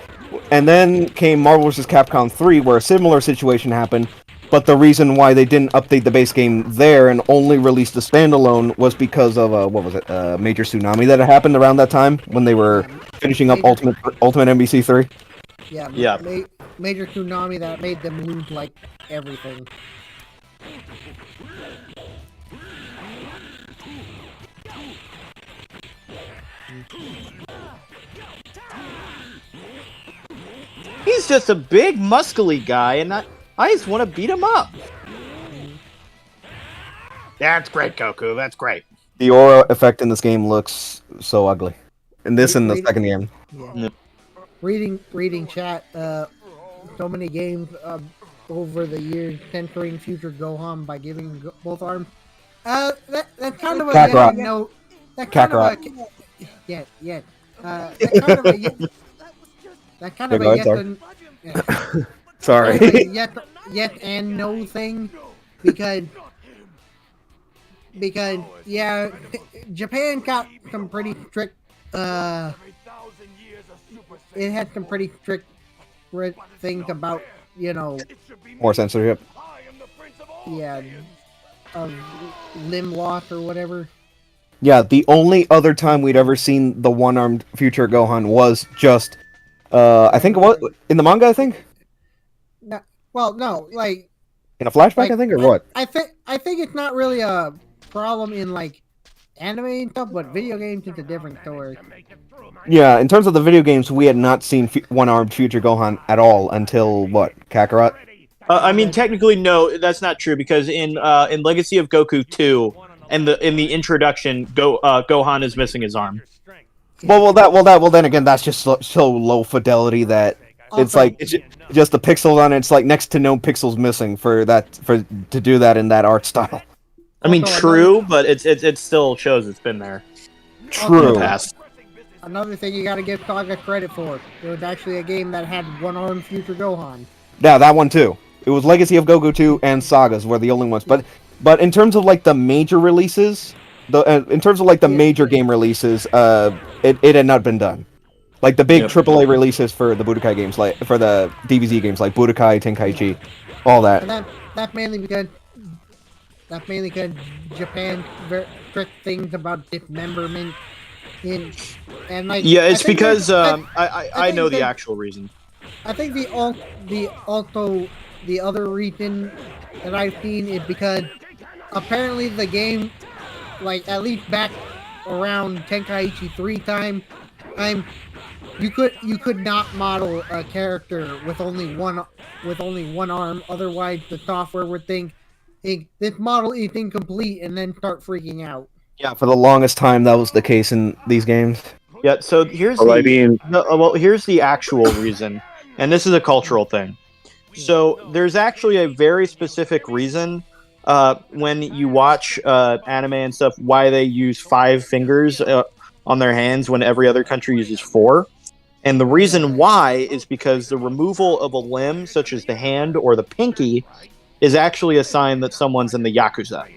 And then came Marvel vs. Capcom 3, where a similar situation happened, but the reason why they didn't update the base game there and only released the standalone was because of what was it, major tsunami that had happened around that time when they were finishing up Ultimate NBC 3. Yeah. Major tsunami that made them lose like everything. He's just a big, muscly guy, and I just want to beat him up. That's great, Goku. That's great. The aura effect in this game looks so ugly. In this and the second game. Yeah. Reading chat, so many games over the years censoring future Gohan by giving both arms. That's kind of a Kakarot. no. That Kakarot. kind of a that kind of a Sorry. yes and no thing, because yeah, Japan got some pretty strict. It had some pretty strict things about, you know, More censorship. yeah, limb loss or whatever. Yeah, the only other time we'd ever seen the one-armed future Gohan was just, I think what in the manga. I think. No, well, no, like In a flashback, like, I think, or what? I think it's not really a problem in like anime and stuff, but video games is a different story. Yeah, in terms of the video games, we had not seen one-armed future Gohan at all until what, Kakarot? I mean, technically, no, that's not true, because in Legacy of Goku 2, and in the introduction, Gohan is missing his arm. Well, then again, that's just so low fidelity that it's like it's just the pixels on it. It's like next to no pixels missing for to do that in that art style. I mean, true, but it still shows it's been there. True. In the past. Another thing you gotta give Saga credit for, it was actually a game that had one-armed future Gohan. Yeah, that one too. It was Legacy of Goku 2 and Sagas were the only ones. But in terms of like the major releases, major game releases, it had not been done. Like the big AAA releases for the Budokai games, like for the DBZ games, like Budokai, Tenkaichi, all that. And that's mainly because Japan very strict things about dismemberment. And like, yeah, it's because I know the actual reason. I think the other reason that I've seen is because apparently the game, like at least back around Tenkaichi 3 time, you could not model a character with only one arm. Otherwise, the software would think this model is incomplete and then start freaking out. Yeah, for the longest time, that was the case in these games. Yeah, so here's here's the actual reason, and this is a cultural thing. So there's actually a very specific reason when you watch anime and stuff why they use 5 fingers on their hands when every other country uses 4. And the reason why is because the removal of a limb, such as the hand or the pinky, is actually a sign that someone's in the Yakuza.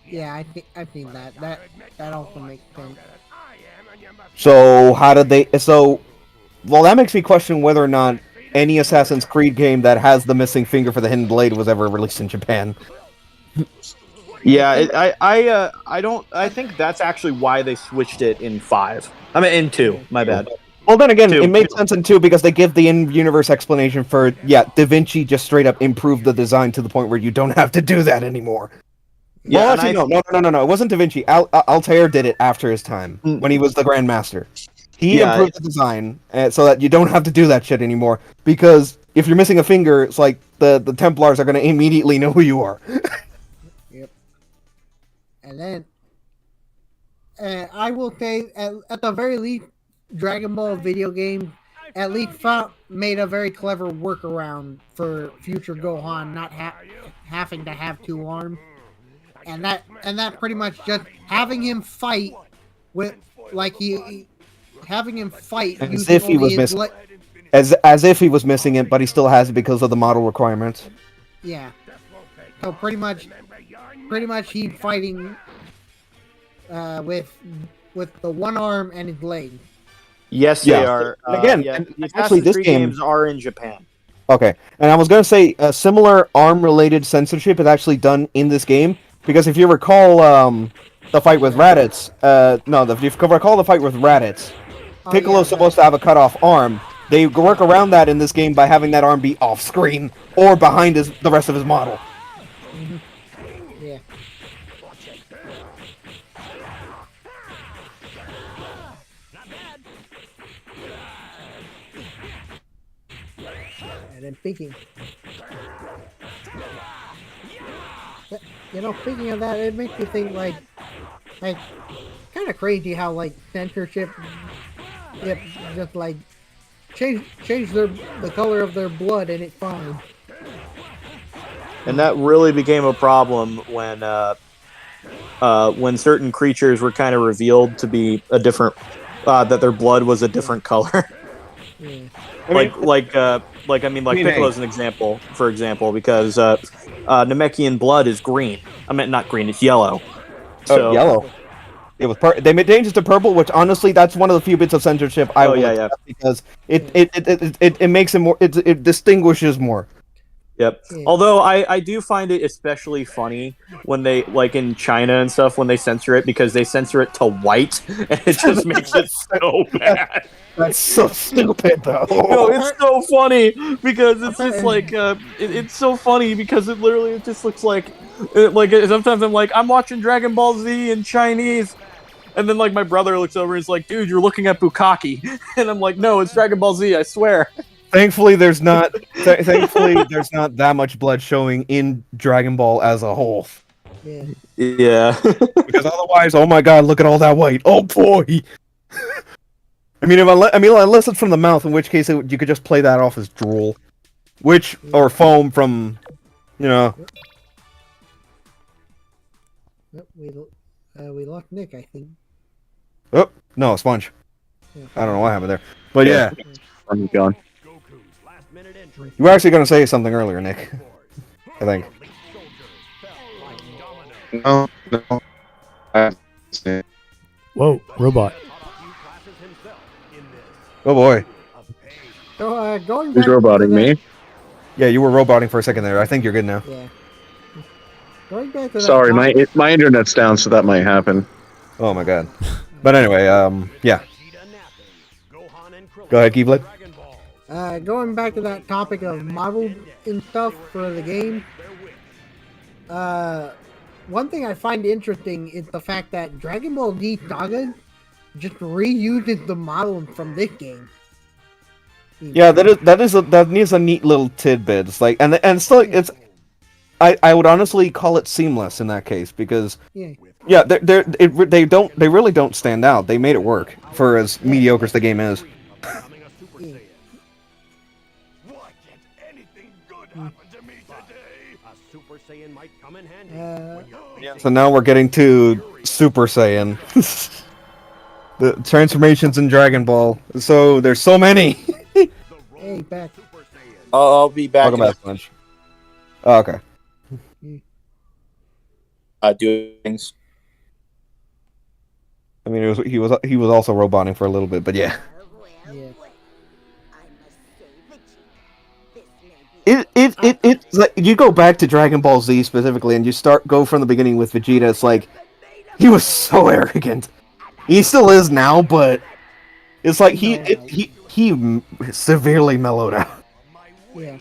Yeah, I've seen that. That also makes sense. So how did they? Well, that makes me question whether or not any Assassin's Creed game that has the missing finger for the hidden blade was ever released in Japan. Yeah, I think that's actually why they switched it in 5. I mean, in 2. My bad. Well, then again, it makes sense in 2 because they give the in-universe explanation for Da Vinci just straight up improved the design to the point where you don't have to do that anymore. Yeah, well, actually, no. It wasn't Da Vinci. Altair did it after his time when he was the Grand Master. He improved the design so that you don't have to do that shit anymore. Because if you're missing a finger, it's like the Templars are going to immediately know who you are. Yep. And then I will say, at the very least, Dragon Ball video game at least made a very clever workaround for future Gohan not having to have 2 arms. And that pretty much just having him fight with, like, he having him fight As using if he only was his missing. As if he was missing it, but he still has it because of the model requirements. Yeah. So pretty much he's fighting with the one arm and his leg. Yes, Yeah. they are. Again, yeah, and the actually, Assassin's this Creed game- games are in Japan. Okay, and I was going to say a similar ARM-related censorship is actually done in this game, because if you recall the fight with Raditz, if you recall the fight with Raditz, Piccolo's supposed to have a cut-off arm. They work around that in this game by having that arm be off-screen or behind the rest of his model. Yeah. And then speaking of that, it makes me think like kind of crazy how like censorship, just like change the color of their blood and it's fine. And that really became a problem when certain creatures were kind of revealed to be a different, that their blood was a different color. Yeah. Like Piccolo's an example, for example, because Namekian blood is green. I meant not green; it's yellow. So yellow. It was they made changes to purple, which honestly, that's one of the few bits of censorship I will accept because it makes it more. It distinguishes more. Yep. Yeah. Although I do find it especially funny when they, like in China and stuff, when they censor it, because they censor it to white, and it just makes it so bad. That's so stupid, though. No, it's so funny because it's just like it's so funny because it literally just looks like sometimes I'm like, I'm watching Dragon Ball Z in Chinese, and then like my brother looks over and is like, dude, you're looking at Bukkake, and I'm like, no, it's Dragon Ball Z, I swear. Thankfully, there's not that much blood showing in Dragon Ball as a whole. Yeah. Yeah. Because otherwise, oh my god, look at all that white. Oh boy. Unless it's from the mouth, in which case you could just play that off as drool, or foam from, Yep, we lost Nick, I think. Oh no, sponge. Yeah. I don't know what happened there, but yeah. I'm gone. You were actually going to say something earlier, Nick. I think. No. Whoa, robot. Oh boy. So going back Who's roboting me? Yeah, you were roboting for a second there. I think you're good now. Yeah. Going back to that Sorry, topic- my internet's down, so that might happen. Oh my god. But anyway, yeah. Go ahead, Keeblet. Going back to that topic of models and stuff for the game, one thing I find interesting is the fact that Dragon Ball Z Saga just reuses the model from this game. Yeah, that is a neat little tidbit. It's like, and still, it's. I would honestly call it seamless in that case because. Yeah, they really don't stand out. They made it work for as mediocre as the game is. So now we're getting to Super Saiyan. The transformations in Dragon Ball. So there's so many. Hey, back. I'll be back. Welcome back, Punch. Oh, okay. Do things. I mean, he was also roboting for a little bit, but yeah. Yeah. It's like you go back to Dragon Ball Z specifically, and you go from the beginning with Vegeta. It's like he was so arrogant. He still is now, but it's like he severely mellowed out. Yeah.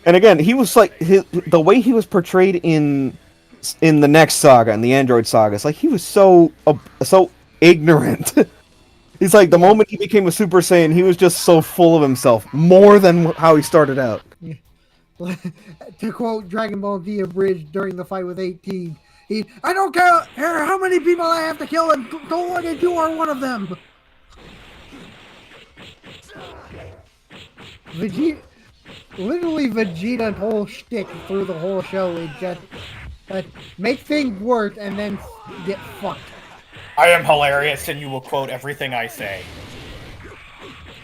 And again, he was like the way he was portrayed in the next saga, in the Android saga. It's like he was so ignorant. He's like the moment he became a Super Saiyan, he was just so full of himself, more than how he started out. Yeah. To quote Dragon Ball Z abridged during the fight with 18, I don't care how many people I have to kill, and don't look at you are one of them. Vegeta's whole shtick through the whole show is just make things worse and then get fucked. I am hilarious, and you will quote everything I say.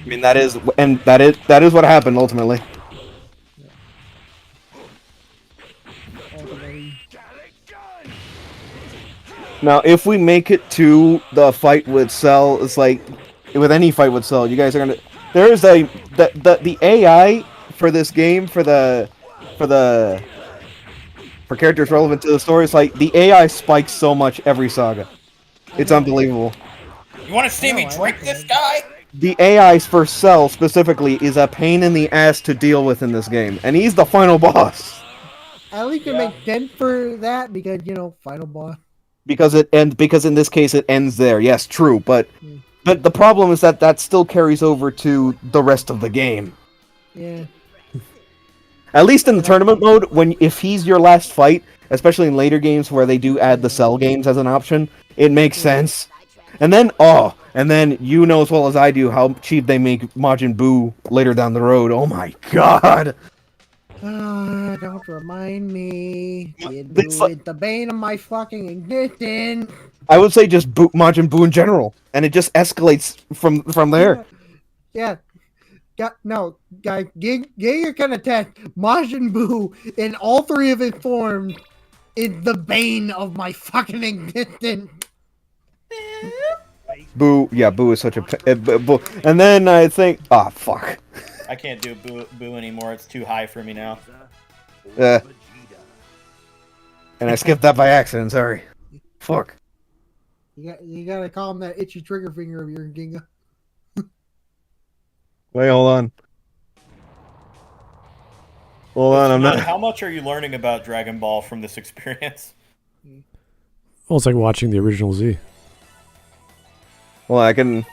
I mean, that is what happened ultimately. Now, if we make it to the fight with Cell, it's like with any fight with Cell, you guys are gonna. There is the AI for this game for characters relevant to the story. It's like the AI spikes so much every saga. It's unbelievable. You want to see me drink this guy? The AI for Cell specifically is a pain in the ass to deal with in this game, and he's the final boss. At least it makes sense for that because final boss. Because in this case it ends there. Yes, true, but the problem is that still carries over to the rest of the game. Yeah. At least in the tournament mode, if he's your last fight, especially in later games where they do add the Cell games as an option, it makes sense. And then you know as well as I do how cheap they make Majin Buu later down the road. Oh my god! Don't remind me. Kid Buu is the bane of my fucking existence. I would say just Majin Buu in general, and it just escalates from there. Yeah. No, guys, Giga can attest. Majin Buu, in all three of his forms, is the bane of my fucking existence. Buu is such a... And then I think... fuck. I can't do Boo anymore. It's too high for me now. And I skipped that by accident, sorry. Fuck. You gotta calm that itchy trigger finger of yours, Ginga. Wait, hold on. Hold on, I'm not... How much are you learning about Dragon Ball from this experience? Well, it's like watching the original Z. Well, I can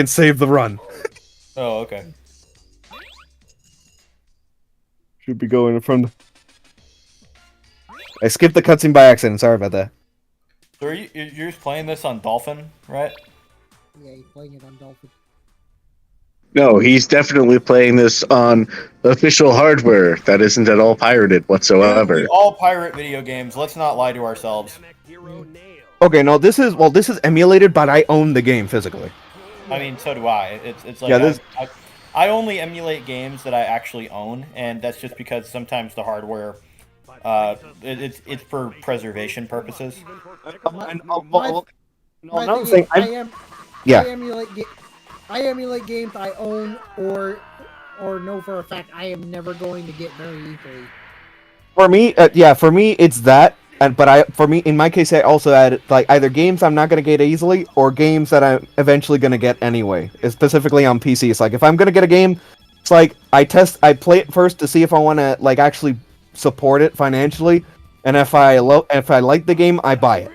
save the run. Oh, okay. Should be going from... I skipped the cutscene by accident, sorry about that. So you're just playing this on Dolphin, right? Yeah, he's playing it on Dolphin. No, he's definitely playing this on official hardware that isn't at all pirated whatsoever. We all pirate video games. Let's not lie to ourselves. Okay, no, this is emulated, but I own the game physically. I mean, so do I. It's like I only emulate games that I actually own, and that's just because sometimes the hardware, it's for preservation purposes. I emulate games I own or know for a fact I am never going to get very easily. For me, it's that. In my case, I also add like either games I'm not gonna get easily or games that I'm eventually gonna get anyway. Specifically on PC, it's like if I'm gonna get a game, it's like I play it first to see if I want to like actually support it financially, and if I like the game, I buy it.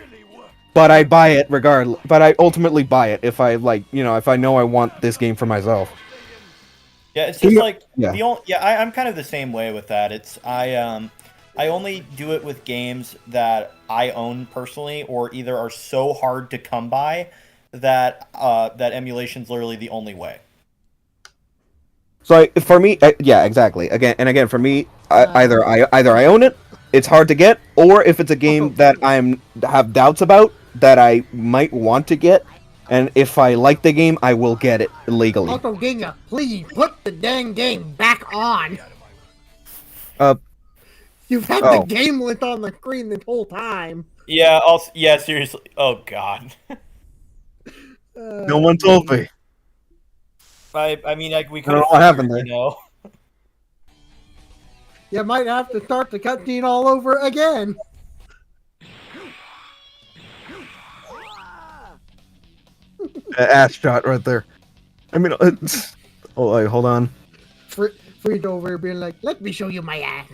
But I buy it regardless. But I ultimately buy it if I if I know I want this game for myself. Yeah, it's just like I'm kind of the same way with that. It's I only do it with games that I own personally, or either are so hard to come by that that emulation's literally the only way. So for me, yeah, exactly. Again, for me, either I own it, it's hard to get, or if it's a game that have doubts about that I might want to get, and if I like the game, I will get it legally. Also, Ginga, please put the dang game back on. You've had the game list on the screen this whole time. Yeah. Yeah. Seriously. Oh God. No one told me. I mean, we could. I don't know what happened there. You might have to start the cutscene all over again. Ass shot right there. I mean, hold on. Freed over here being like, let me show you my ass.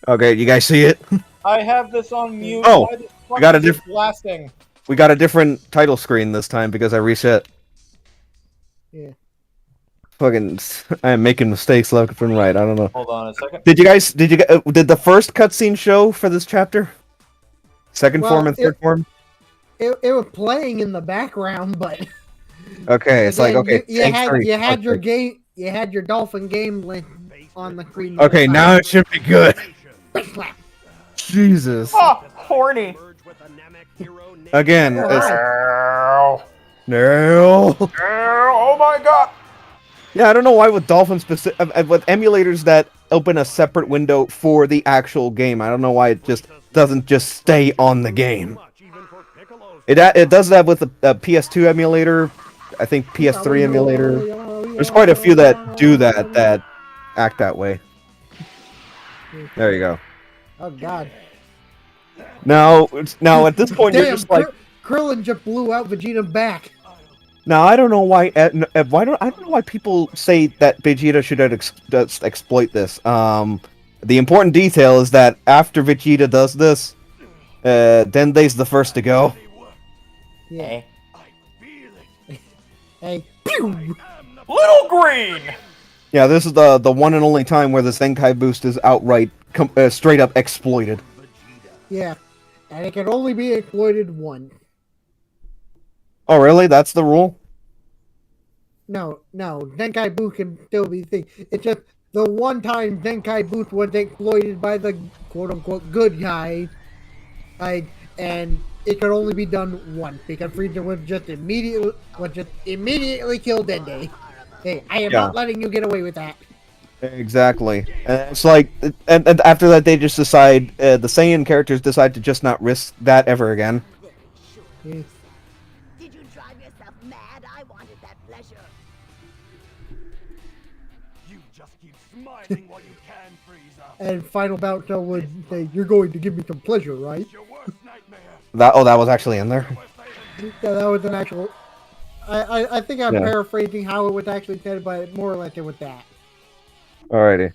Okay, you guys see it? I have this on mute. Oh, we got a different blasting. We got a different title screen this time because I reset. Yeah. Fucking, I am making mistakes left and right. I don't know. Hold on a second. Did the first cutscene show for this chapter? Second form and third form? It was playing in the background, but okay, it's again, like okay. You had your game, you had your dolphin game link on the screen. Okay, now it should be good. Jesus. Oh, horny. Again, No. Oh my god! Yeah, I don't know why with Dolphin specific with emulators that open a separate window for the actual game. I don't know why it just doesn't just stay on the game. It does that with the PS2 emulator, I think PS3 emulator. There's quite a few that do that act that way. There you go. Oh God. Now at this point you're just like Krillin just blew out Vegeta back. Now I don't know why. I don't know why people say that Vegeta should exploit this. The important detail is that after Vegeta does this, Dende's the first to go. Yeah. Hey. Little Green! Yeah, this is the one and only time where the Zenkai boost is outright, straight up exploited. Yeah, and it can only be exploited once. Oh, really? That's the rule? No, Zenkai boost can still be thing. It's just the one time Zenkai boost was exploited by the quote-unquote good guy, and it could only be done once because Frieza would just immediately kill Dende. Hey, I am not letting you get away with that. Exactly. And it's like, and after that they just decide, the Saiyan characters decide to just not risk that ever again. Yeah. Did you drive yourself mad? I wanted that pleasure. You just keep smiling while you can, Frieza. And final bout would say, "You're going to give me some pleasure, right?" Your worst nightmare. That was actually in there. Yeah, that was an actual. I think I'm paraphrasing how it was actually said, but more or less it was that. Alrighty.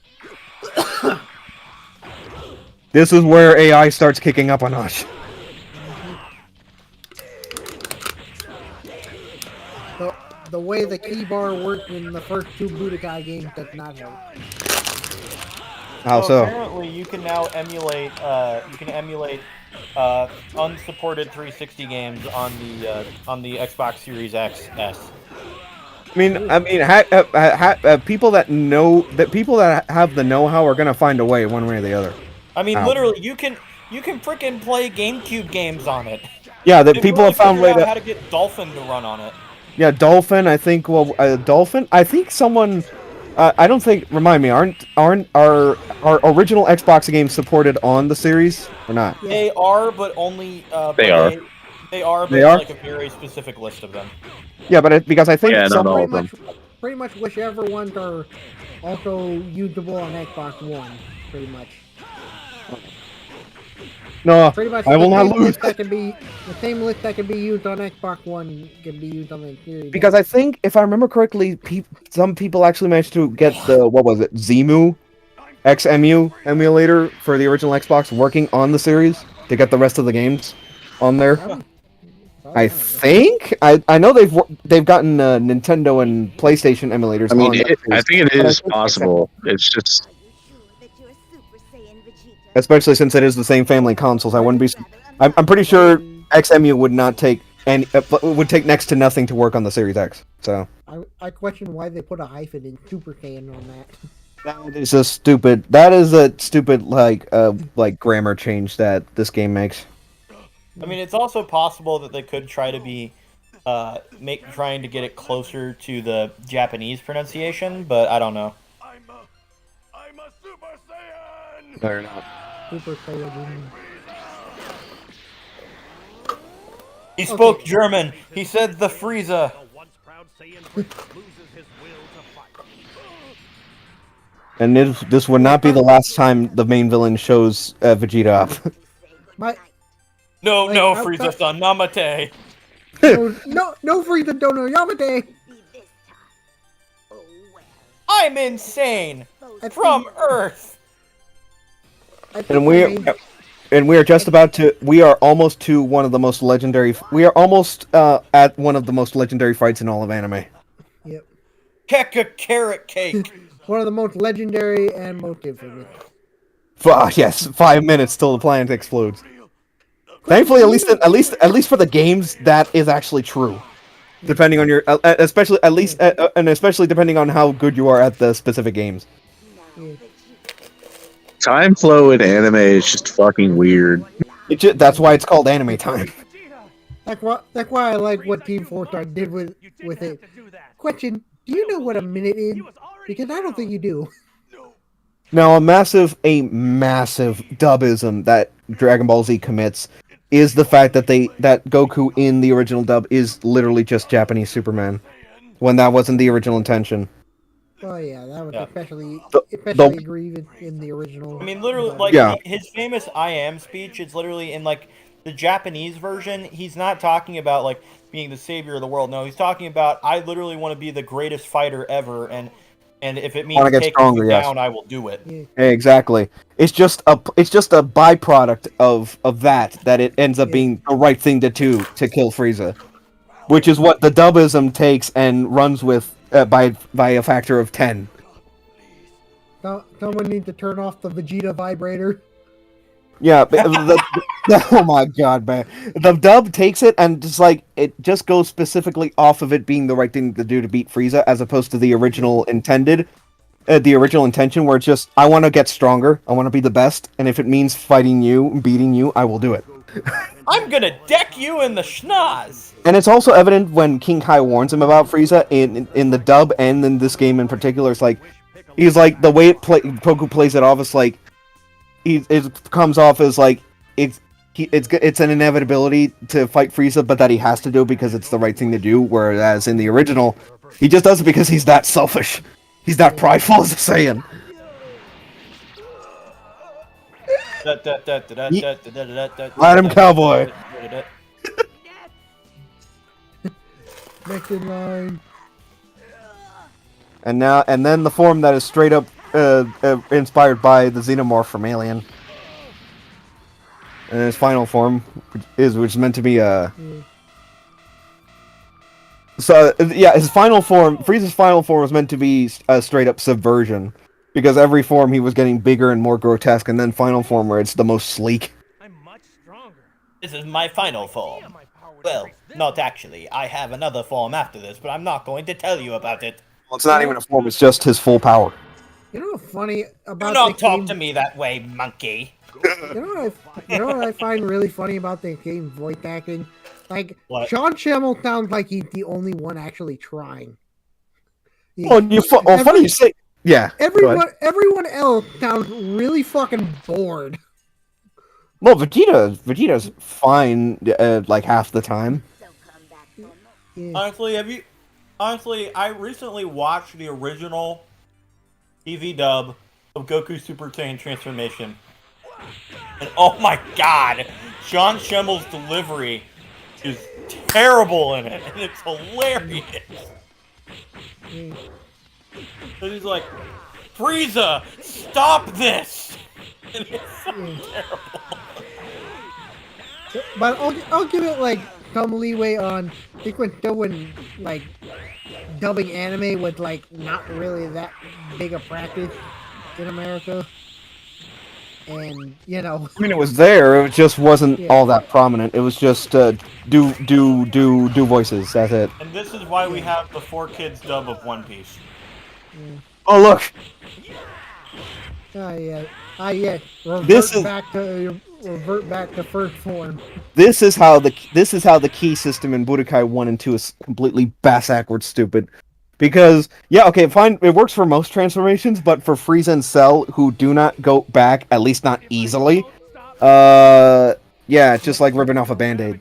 This is where AI starts kicking up a notch. The way the key bar worked in the first two Budokai games does not help. How so? Apparently, you can now emulate. Unsupported 360 games on the Xbox Series XS. People that have the know-how are gonna find a way one way or the other. I mean, literally, you can frickin' play GameCube games on it. Yeah, that people have found out how to get Dolphin to run on it. Yeah, Dolphin. I think. Well, Dolphin. I think someone. I don't think. Remind me. Aren't our original Xbox games supported on the series or not? They are, but only. They are. They are, but like a very specific list of them. Yeah, but because I think not all of them. Pretty much whichever ones are also usable on Xbox One. Pretty much. No, pretty much I will not lose. The same list that can be used on Xbox One can be used on the series. Because I think, if I remember correctly, some people actually managed to get the, what was it, Zemu? XMU emulator for the original Xbox working on the series to get the rest of the games on there. I think I know they've gotten Nintendo and PlayStation emulators. I mean, I think it is possible. It's just, especially since it is the same family consoles, I wouldn't be. I'm pretty sure XMU would not take would take next to nothing to work on the Series X. So I question why they put a hyphen in Super Saiyan on that. That is a stupid. That is a stupid like grammar change that this game makes. I mean, it's also possible that they could try to be trying to get it closer to the Japanese pronunciation, but I don't know. I'm a Super Saiyan. No, you're not. Super Saiyan. He spoke German. He said the Frieza. And this would not be the last time the main villain shows Vegeta up. No, Frieza-san, Namate. no, Frieza, don't know Yamate. I'm insane. From Earth. And we are just about to. We are almost to one of the most legendary. We are almost at one of the most legendary fights in all of anime. Yep. Keka carrot cake. One of the most legendary and most infamous. Yes, 5 minutes till the planet explodes. Thankfully, at least for the games, that is actually true. Depending on your, especially depending on how good you are at the specific games. Yeah. time flow in anime is just fucking weird. That's why it's called anime time. That's why I like what Team Fortress did with it. Question: do you know what a minute is? Because I don't think you do. Now, a massive dubism that Dragon Ball Z commits is the fact that that Goku in the original dub is literally just Japanese Superman, when that wasn't the original intention. Oh yeah, that was especially grievous in the original. I mean, literally, like his famous "I am" speech is literally in like the Japanese version. He's not talking about like being the savior of the world. No, he's talking about I literally want to be the greatest fighter ever, and if it means taking you down, I will do it. Yeah. Exactly. It's just a byproduct of that it ends up being the right thing to do to kill Frieza, which is what the dubism takes and runs with by a factor of 10. Someone needs to turn off the Vegeta vibrator. Yeah, oh my god, man. The dub takes it and just like it just goes specifically off of it being the right thing to do to beat Frieza, as opposed to the original intention, where it's just I want to get stronger, I want to be the best, and if it means fighting you, beating you, I will do it. I'm gonna deck you in the schnoz. And it's also evident when King Kai warns him about Frieza in the dub and in this game in particular. It's like he's like the way Goku plays it off is like. It comes off as like it's an inevitability to fight Frieza, but that he has to do it because it's the right thing to do. Whereas in the original, he just does it because he's that selfish, he's that prideful as a Saiyan. Let him, cowboy. Next in line. And then the form that is straight up inspired by the Xenomorph from Alien. And his final form, which is meant to be So, yeah, Frieza's final form was meant to be a straight up subversion. Because every form he was getting bigger and more grotesque, and then final form where it's the most sleek. This is my final form. Well, not actually. I have another form after this, but I'm not going to tell you about it. Well, it's not even a form, it's just his full power. You know what's funny about Do not talk to me that way, monkey. You know what I find really funny about the game voice acting? Like, what? Sean Schemmel sounds like he's the only one actually trying. Funny you say... Yeah. Everyone else sounds really fucking bored. Well, Vegeta's fine, like half the time. Yeah. Honestly, I recently watched the original TV dub of Goku Super Saiyan Transformation. And oh my god, Sean Schemmel's delivery is terrible in it, and it's hilarious. So he's like, Frieza, stop this! And it's so terrible. But I'll give it like some leeway on. I think when like dubbing anime was like not really that big a practice in America, and you know. I mean, it was there. It just wasn't all that prominent. It was just do voices. That's it. And this is why we have the 4Kids dub of One Piece. Oh look. Yeah. Revert back to first form. This is how the key system in Budokai 1 and 2 is completely bass-ackwards stupid. Because, yeah, okay, fine, it works for most transformations, but for Frieza and Cell, who do not go back, at least not easily, yeah, it's just like ripping off a Band-Aid.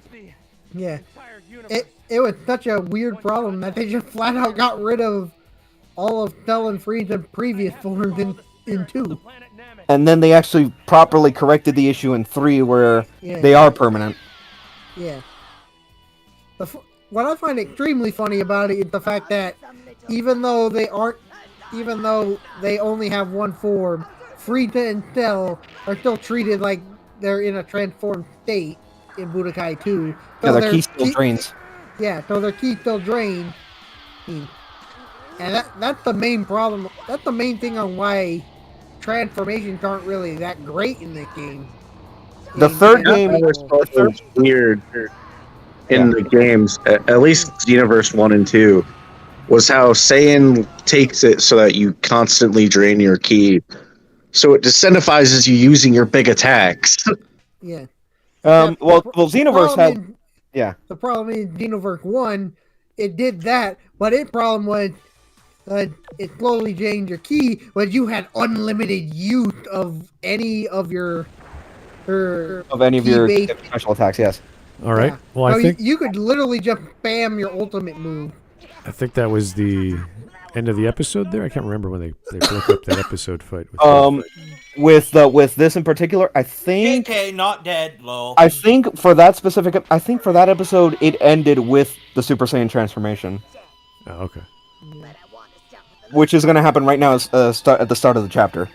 Yeah. It was such a weird problem that they just flat out got rid of all of Cell and Frieza's previous forms in 2. And then they actually properly corrected the issue in 3 where they are permanent. Yeah. What I find extremely funny about it is the fact that even though they only have one form, Frieza and Cell are still treated like they're in a transformed state in Budokai 2. So their ki still drains. Yeah, so their ki still drains. And that's the main problem. That's the main thing on why transformations aren't really that great in this game. The third game was weird in the games, at least Xenoverse 1 and 2, was how Saiyan takes it so that you constantly drain your ki. So it disincentivizes you using your big attacks. Yeah. Well, Xenoverse had... Yeah. The problem is Xenoverse 1, it did that, but its problem was it slowly changed your key, but you had unlimited use of any of your special attacks. Yes. All right. Yeah. Well, So I think you could literally just spam your ultimate move. that was the end of the episode there. I can't remember when they broke up that episode fight. With this in particular, I think. KK not dead. Lol. I think for that episode, it ended with the Super Saiyan transformation. Oh, okay. Which is going to happen right now at the start of the chapter.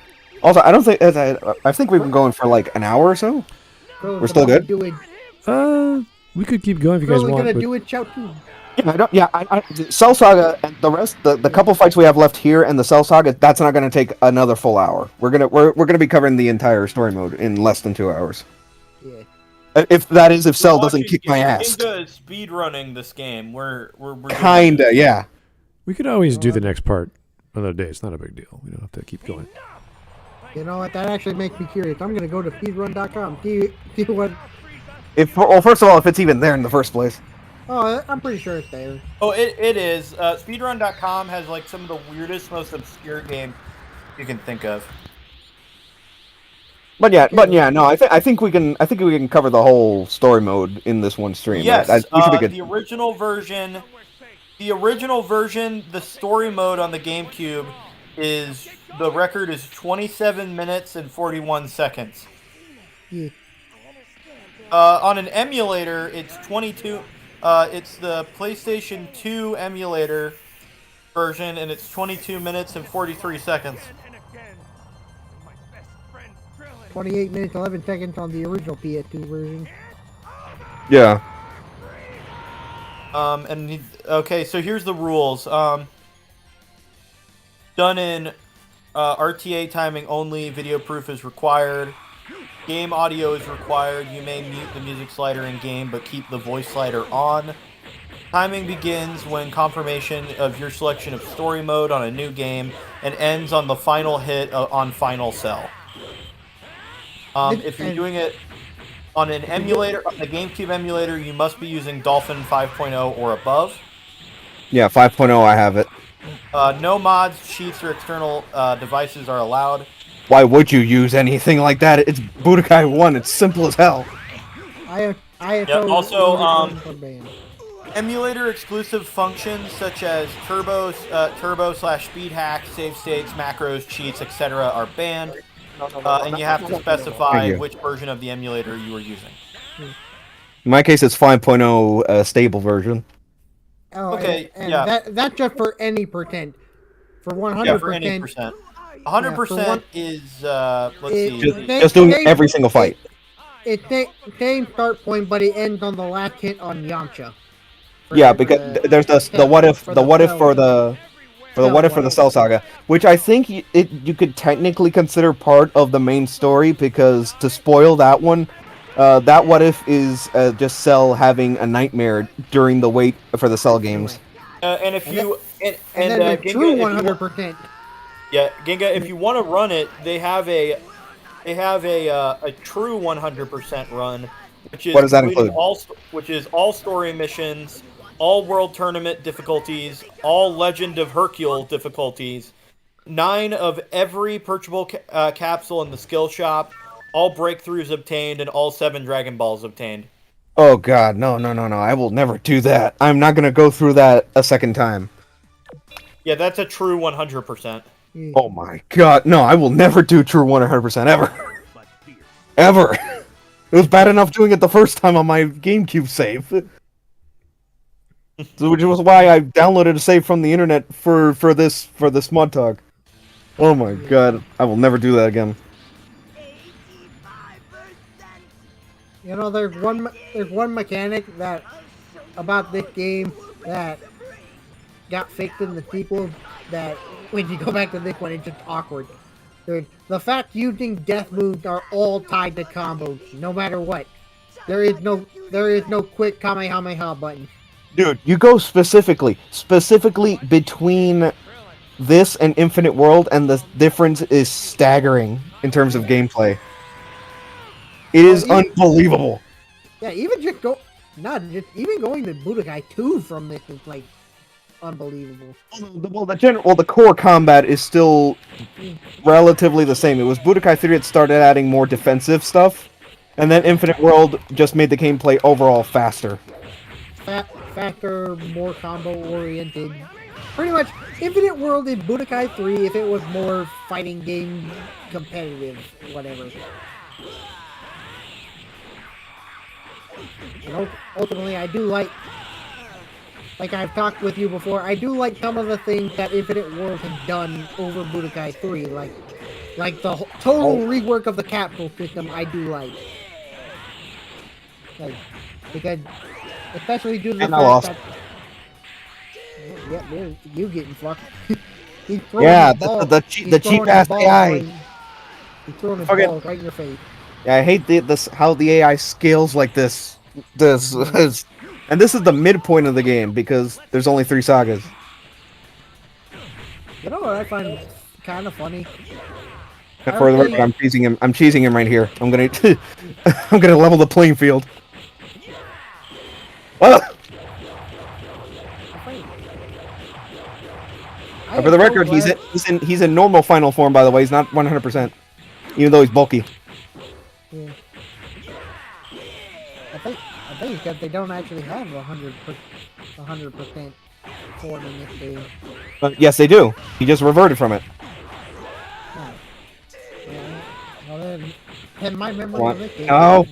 Also, I think we've been going for like an hour or so. We're still good. We could keep going if you guys want. We're gonna do it, Chow too. Cell Saga and the rest, the couple fights we have left here and the Cell Saga, that's not going to take another full hour. We're gonna be covering the entire story mode in less than 2 hours. Yeah. If Cell doesn't kick my ass. Ginga is speedrunning this game. We're Kinda, yeah. We could always do the next part another day. It's not a big deal. We don't have to keep going. You know what? That actually makes me curious. I'm gonna go to speedrun.com. See what. First of all, if it's even there in the first place. Oh, I'm pretty sure it's there. Oh, it is. Speedrun.com has like some of the weirdest, most obscure games you can think of. But yeah, no, I think we can cover the whole story mode in this one stream. Yes, we should be good. the original version, the story mode on the GameCube the record is 27 minutes and 41 seconds. Yeah. On an emulator, it's 22. It's the PlayStation 2 emulator version, and it's 22 minutes and 43 seconds. 28 minutes 11 seconds on the original PS2 version. Yeah. Okay, so here's the rules. Done in RTA timing only. Video proof is required. Game audio is required. You may mute the music slider in game, but keep the voice slider on. Timing begins when confirmation of your selection of story mode on a new game and ends on the final hit on final cell. If you're doing it on an emulator, on the GameCube emulator, you must be using Dolphin 5.0 or above. Yeah, 5.0, I have it. No mods, cheats, or external devices are allowed. Why would you use anything like that? It's Budokai 1. It's simple as hell. Emulator exclusive functions such as turbo/speed hack, save states, macros, cheats, etc. are banned, and you have to specify which version of the emulator you are using. In my case, it's 5.0 stable version. Oh, okay, that's just for any percent. For 100%. Yeah, for any percent. 100% is let's see. Just doing every single fight. It's same start point, but it ends on the last hit on Yamcha. Yeah, because there's the what if for the Cell Saga, which I think you could technically consider part of the main story, because to spoil that one, that what if is just Cell having a nightmare during the wait for the Cell games. And if you and then the true 100%. Yeah, Ginga, if you want to run it, they have a true 100% run, which is what does that include? Which is all story missions, all world tournament difficulties, all Legend of Hercule difficulties, 9 of every purchasable capsule in the skill shop, all breakthroughs obtained, and all 7 Dragon Balls obtained. Oh god, no, I will never do that. I'm not gonna go through that a second time. Yeah, that's a true 100%. Oh my god, no, I will never do true 100% ever. Ever. It was bad enough doing it the first time on my GameCube save. Which was why I downloaded a save from the internet for this Smudtalk. Oh my god, I will never do that again. You know, there's one mechanic about this game that got fixed in the sequel, that when you go back to this one, it's just awkward. Dude, the fact using death moves are all tied to combos, no matter what. There is no quick Kamehameha button. Dude, you go specifically between this and Infinite World, and the difference is staggering in terms of gameplay. It is unbelievable. Yeah, even just not just even going to Budokai 2 from this is like unbelievable. Well, the core combat is still relatively the same. It was Budokai 3 that started adding more defensive stuff, and then Infinite World just made the gameplay overall faster. Faster, more combo-oriented. Pretty much, Infinite World in Budokai 3 if it was more fighting game competitive, whatever. And ultimately, I do like I've talked with you before, I do like some of the things that Infinite World has done over Budokai 3, like the total rework of the capsule system. I do like, because especially due to the fact that you getting fucked. He's throwing his ball. the cheap ass AI. He's throwing his ball right in your face. Yeah, I hate this how the AI scales like this. And this is the midpoint of the game because there's only 3 sagas. You know what I find kind of funny? And for the record, I'm cheesing him right here. I'm gonna I'm gonna level the playing field. Oh! And for the record, he's in normal final form. By the way, he's not 100%, even though he's bulky. Yeah. I think that they don't actually have 100% form in this game. Yes, they do. He just reverted from it. Oh. Yeah. Well, then my memory of this game. No.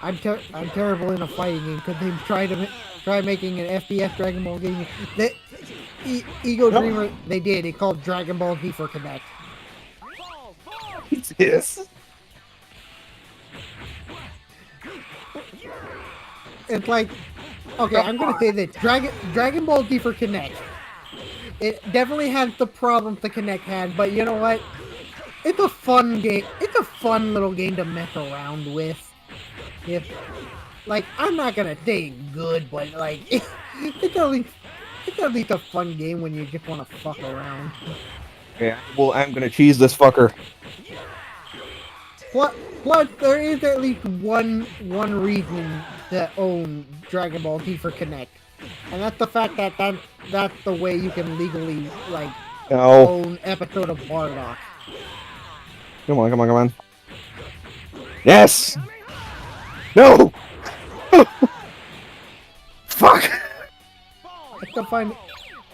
I'm terrible in a fighting game. Could they try making an FPS Dragon Ball game? Ego Dreamer, they did. They called Dragon Ball Z for Connect. Yes. It's like, okay, I'm gonna say this: Dragon Ball Z for Connect. It definitely has the problems the Connect had, but you know what? It's a fun game. It's a fun little game to mess around with. I'm not gonna say good, but it's at least a fun game when you just want to fuck around. Yeah. Well, I'm gonna cheese this fucker. Plus, there is at least one reason to own Dragon Ball Z for Connect, and that's the fact that that's the way you can legally own episode of Bardock. Come on. Yes. No. Fuck. I can find.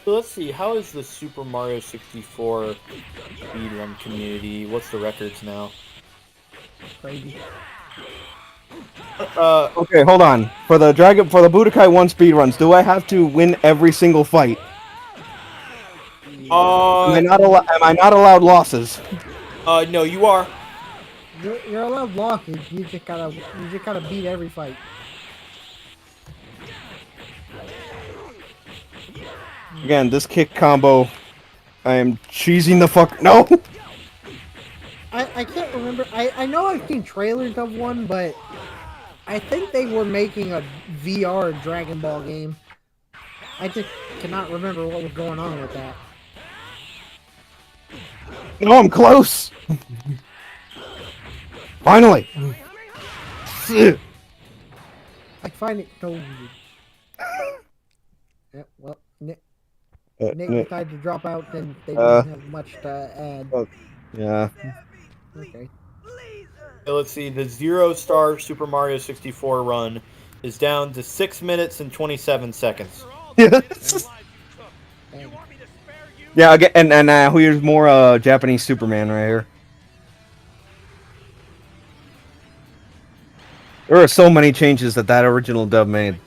So let's see. How is the Super Mario 64 speedrun community? What's the records now? Crazy. Okay, hold on. For the Budokai 1 speedruns, do I have to win every single fight? Am I not allowed losses? No, you are. You're allowed losses. You just gotta beat every fight. Again, this kick combo, I am cheesing the fuck. No. I can't remember. I know I've seen trailers of one, but I think they were making a VR Dragon Ball game. I just cannot remember what was going on with that. No, I'm close. Finally. I find it so weird. Yeah, well, Nick decided to drop out, then they didn't have much to add. Yeah. Okay. Let's see. The 0-star Super Mario 64 run is down to 6 minutes and 27 seconds. Yes. Yeah. Again, and here's more Japanese Superman right here. There are so many changes that original dub made.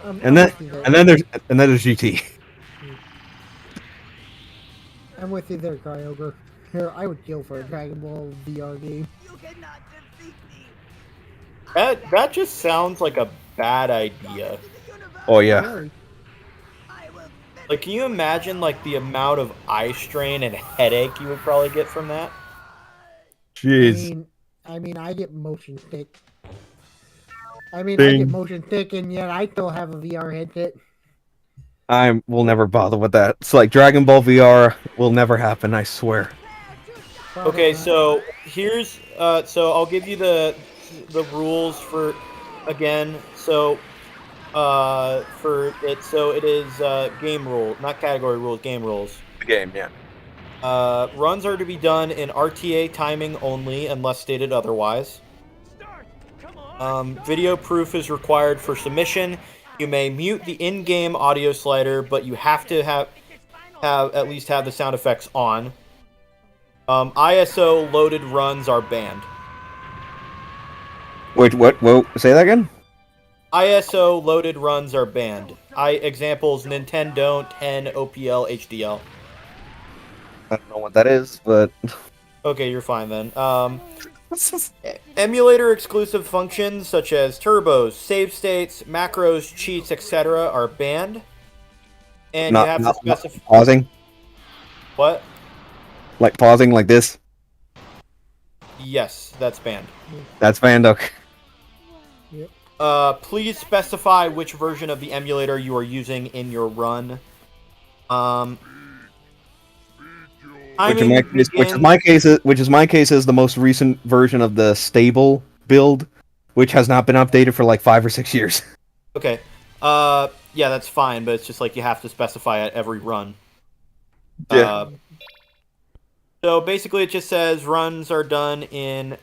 And then there's GT. I'm with you there, Kyogre. Here, I would kill for a Dragon Ball VR game. That just sounds like a bad idea. Oh yeah. Like, can you imagine the amount of eye strain and headache you would probably get from that? Jeez. I mean, I get motion sick. I get motion sick, and yet I still have a VR headset. I will never bother with that. It's like Dragon Ball VR will never happen, I swear. Okay, so here's So I'll give you the rules for again. So for it, so it is game rule, not category rules, game rules. The game, yeah. Runs are to be done in RTA timing only, unless stated otherwise. Video proof is required for submission. You may mute the in-game audio slider, but you have to have at least have the sound effects on. ISO loaded runs are banned. Wait, what? Whoa, say that again? ISO loaded runs are banned. Examples: Nintendo 10 OPL HDL. I don't know what that is, but Okay, you're fine then. Emulator exclusive functions such as turbos, save states, macros, cheats, etc. are banned. And you have to specify pausing. What? Like pausing like this? Yes, that's banned. That's banned, okay. Please specify which version of the emulator you are using in your run. Which in my case is the most recent version of the stable build, which has not been updated for like 5 or 6 years. Okay. Yeah, that's fine, but it's just like you have to specify at every run. Yeah. So basically, it just says runs are done in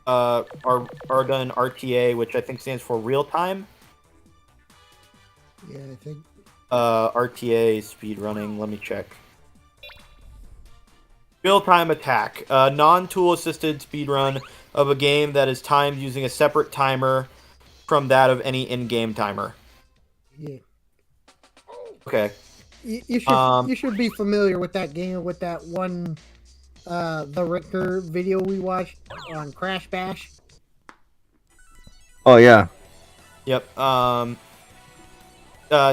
are done RTA, which I think stands for real time. Yeah, I think. RTA speedrunning. Let me check. Real-time attack. Non-tool assisted speedrun of a game that is timed using a separate timer from that of any in-game timer. Yeah. Okay. You should be familiar with that game, with that one the Richter video we watched on Crash Bash. Oh yeah. Yep.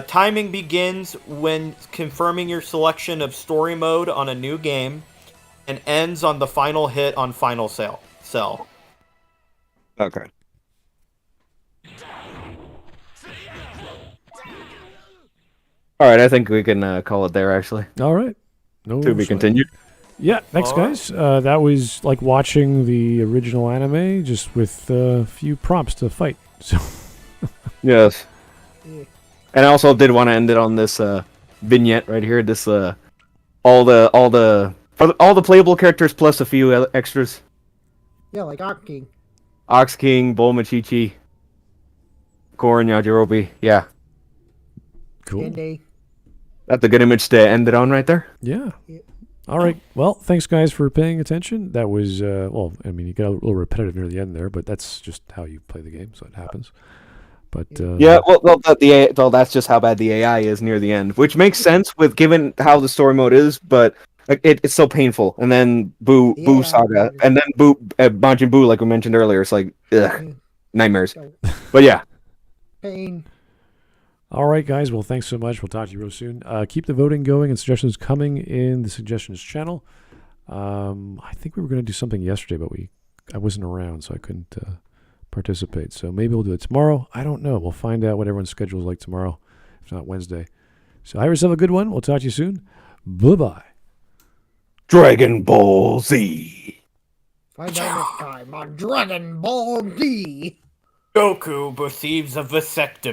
Timing begins when confirming your selection of story mode on a new game, and ends on the final hit on final cell. Okay. All right, I think we can call it there. Actually. All right. No. To be continued. Yeah. Thanks, guys. That was like watching the original anime, just with a few prompts to fight. So. Yes. And I also did want to end it on this vignette right here. This all the playable characters plus a few extras. Yeah, like Ox King. Ox King, Bulma-Chi-Chi, Korin, Yajirobe. Yeah. Cool. That's a good image to end it on right there. Yeah. All right. Well, thanks, guys, for paying attention. That was, well, I mean, you got a little repetitive near the end there, but that's just how you play the game, so it happens. But yeah, well, that's just how bad the AI is near the end, which makes sense with given how the story mode is, but it's so painful. And then Boo Saga, and then Majin Buu, like we mentioned earlier, it's like nightmares. But yeah. Pain. All right, guys. Well, thanks so much. We'll talk to you real soon. Keep the voting going and suggestions coming in the suggestions channel. I think we were going to do something yesterday, but I wasn't around, so I couldn't participate. So maybe we'll do it tomorrow. I don't know. We'll find out what everyone's schedule is like tomorrow, if not Wednesday. So have yourself a good one. We'll talk to you soon. Bye-bye. Dragon Ball Z. Find out next time on Dragon Ball Z. Goku perceives a vasectomy.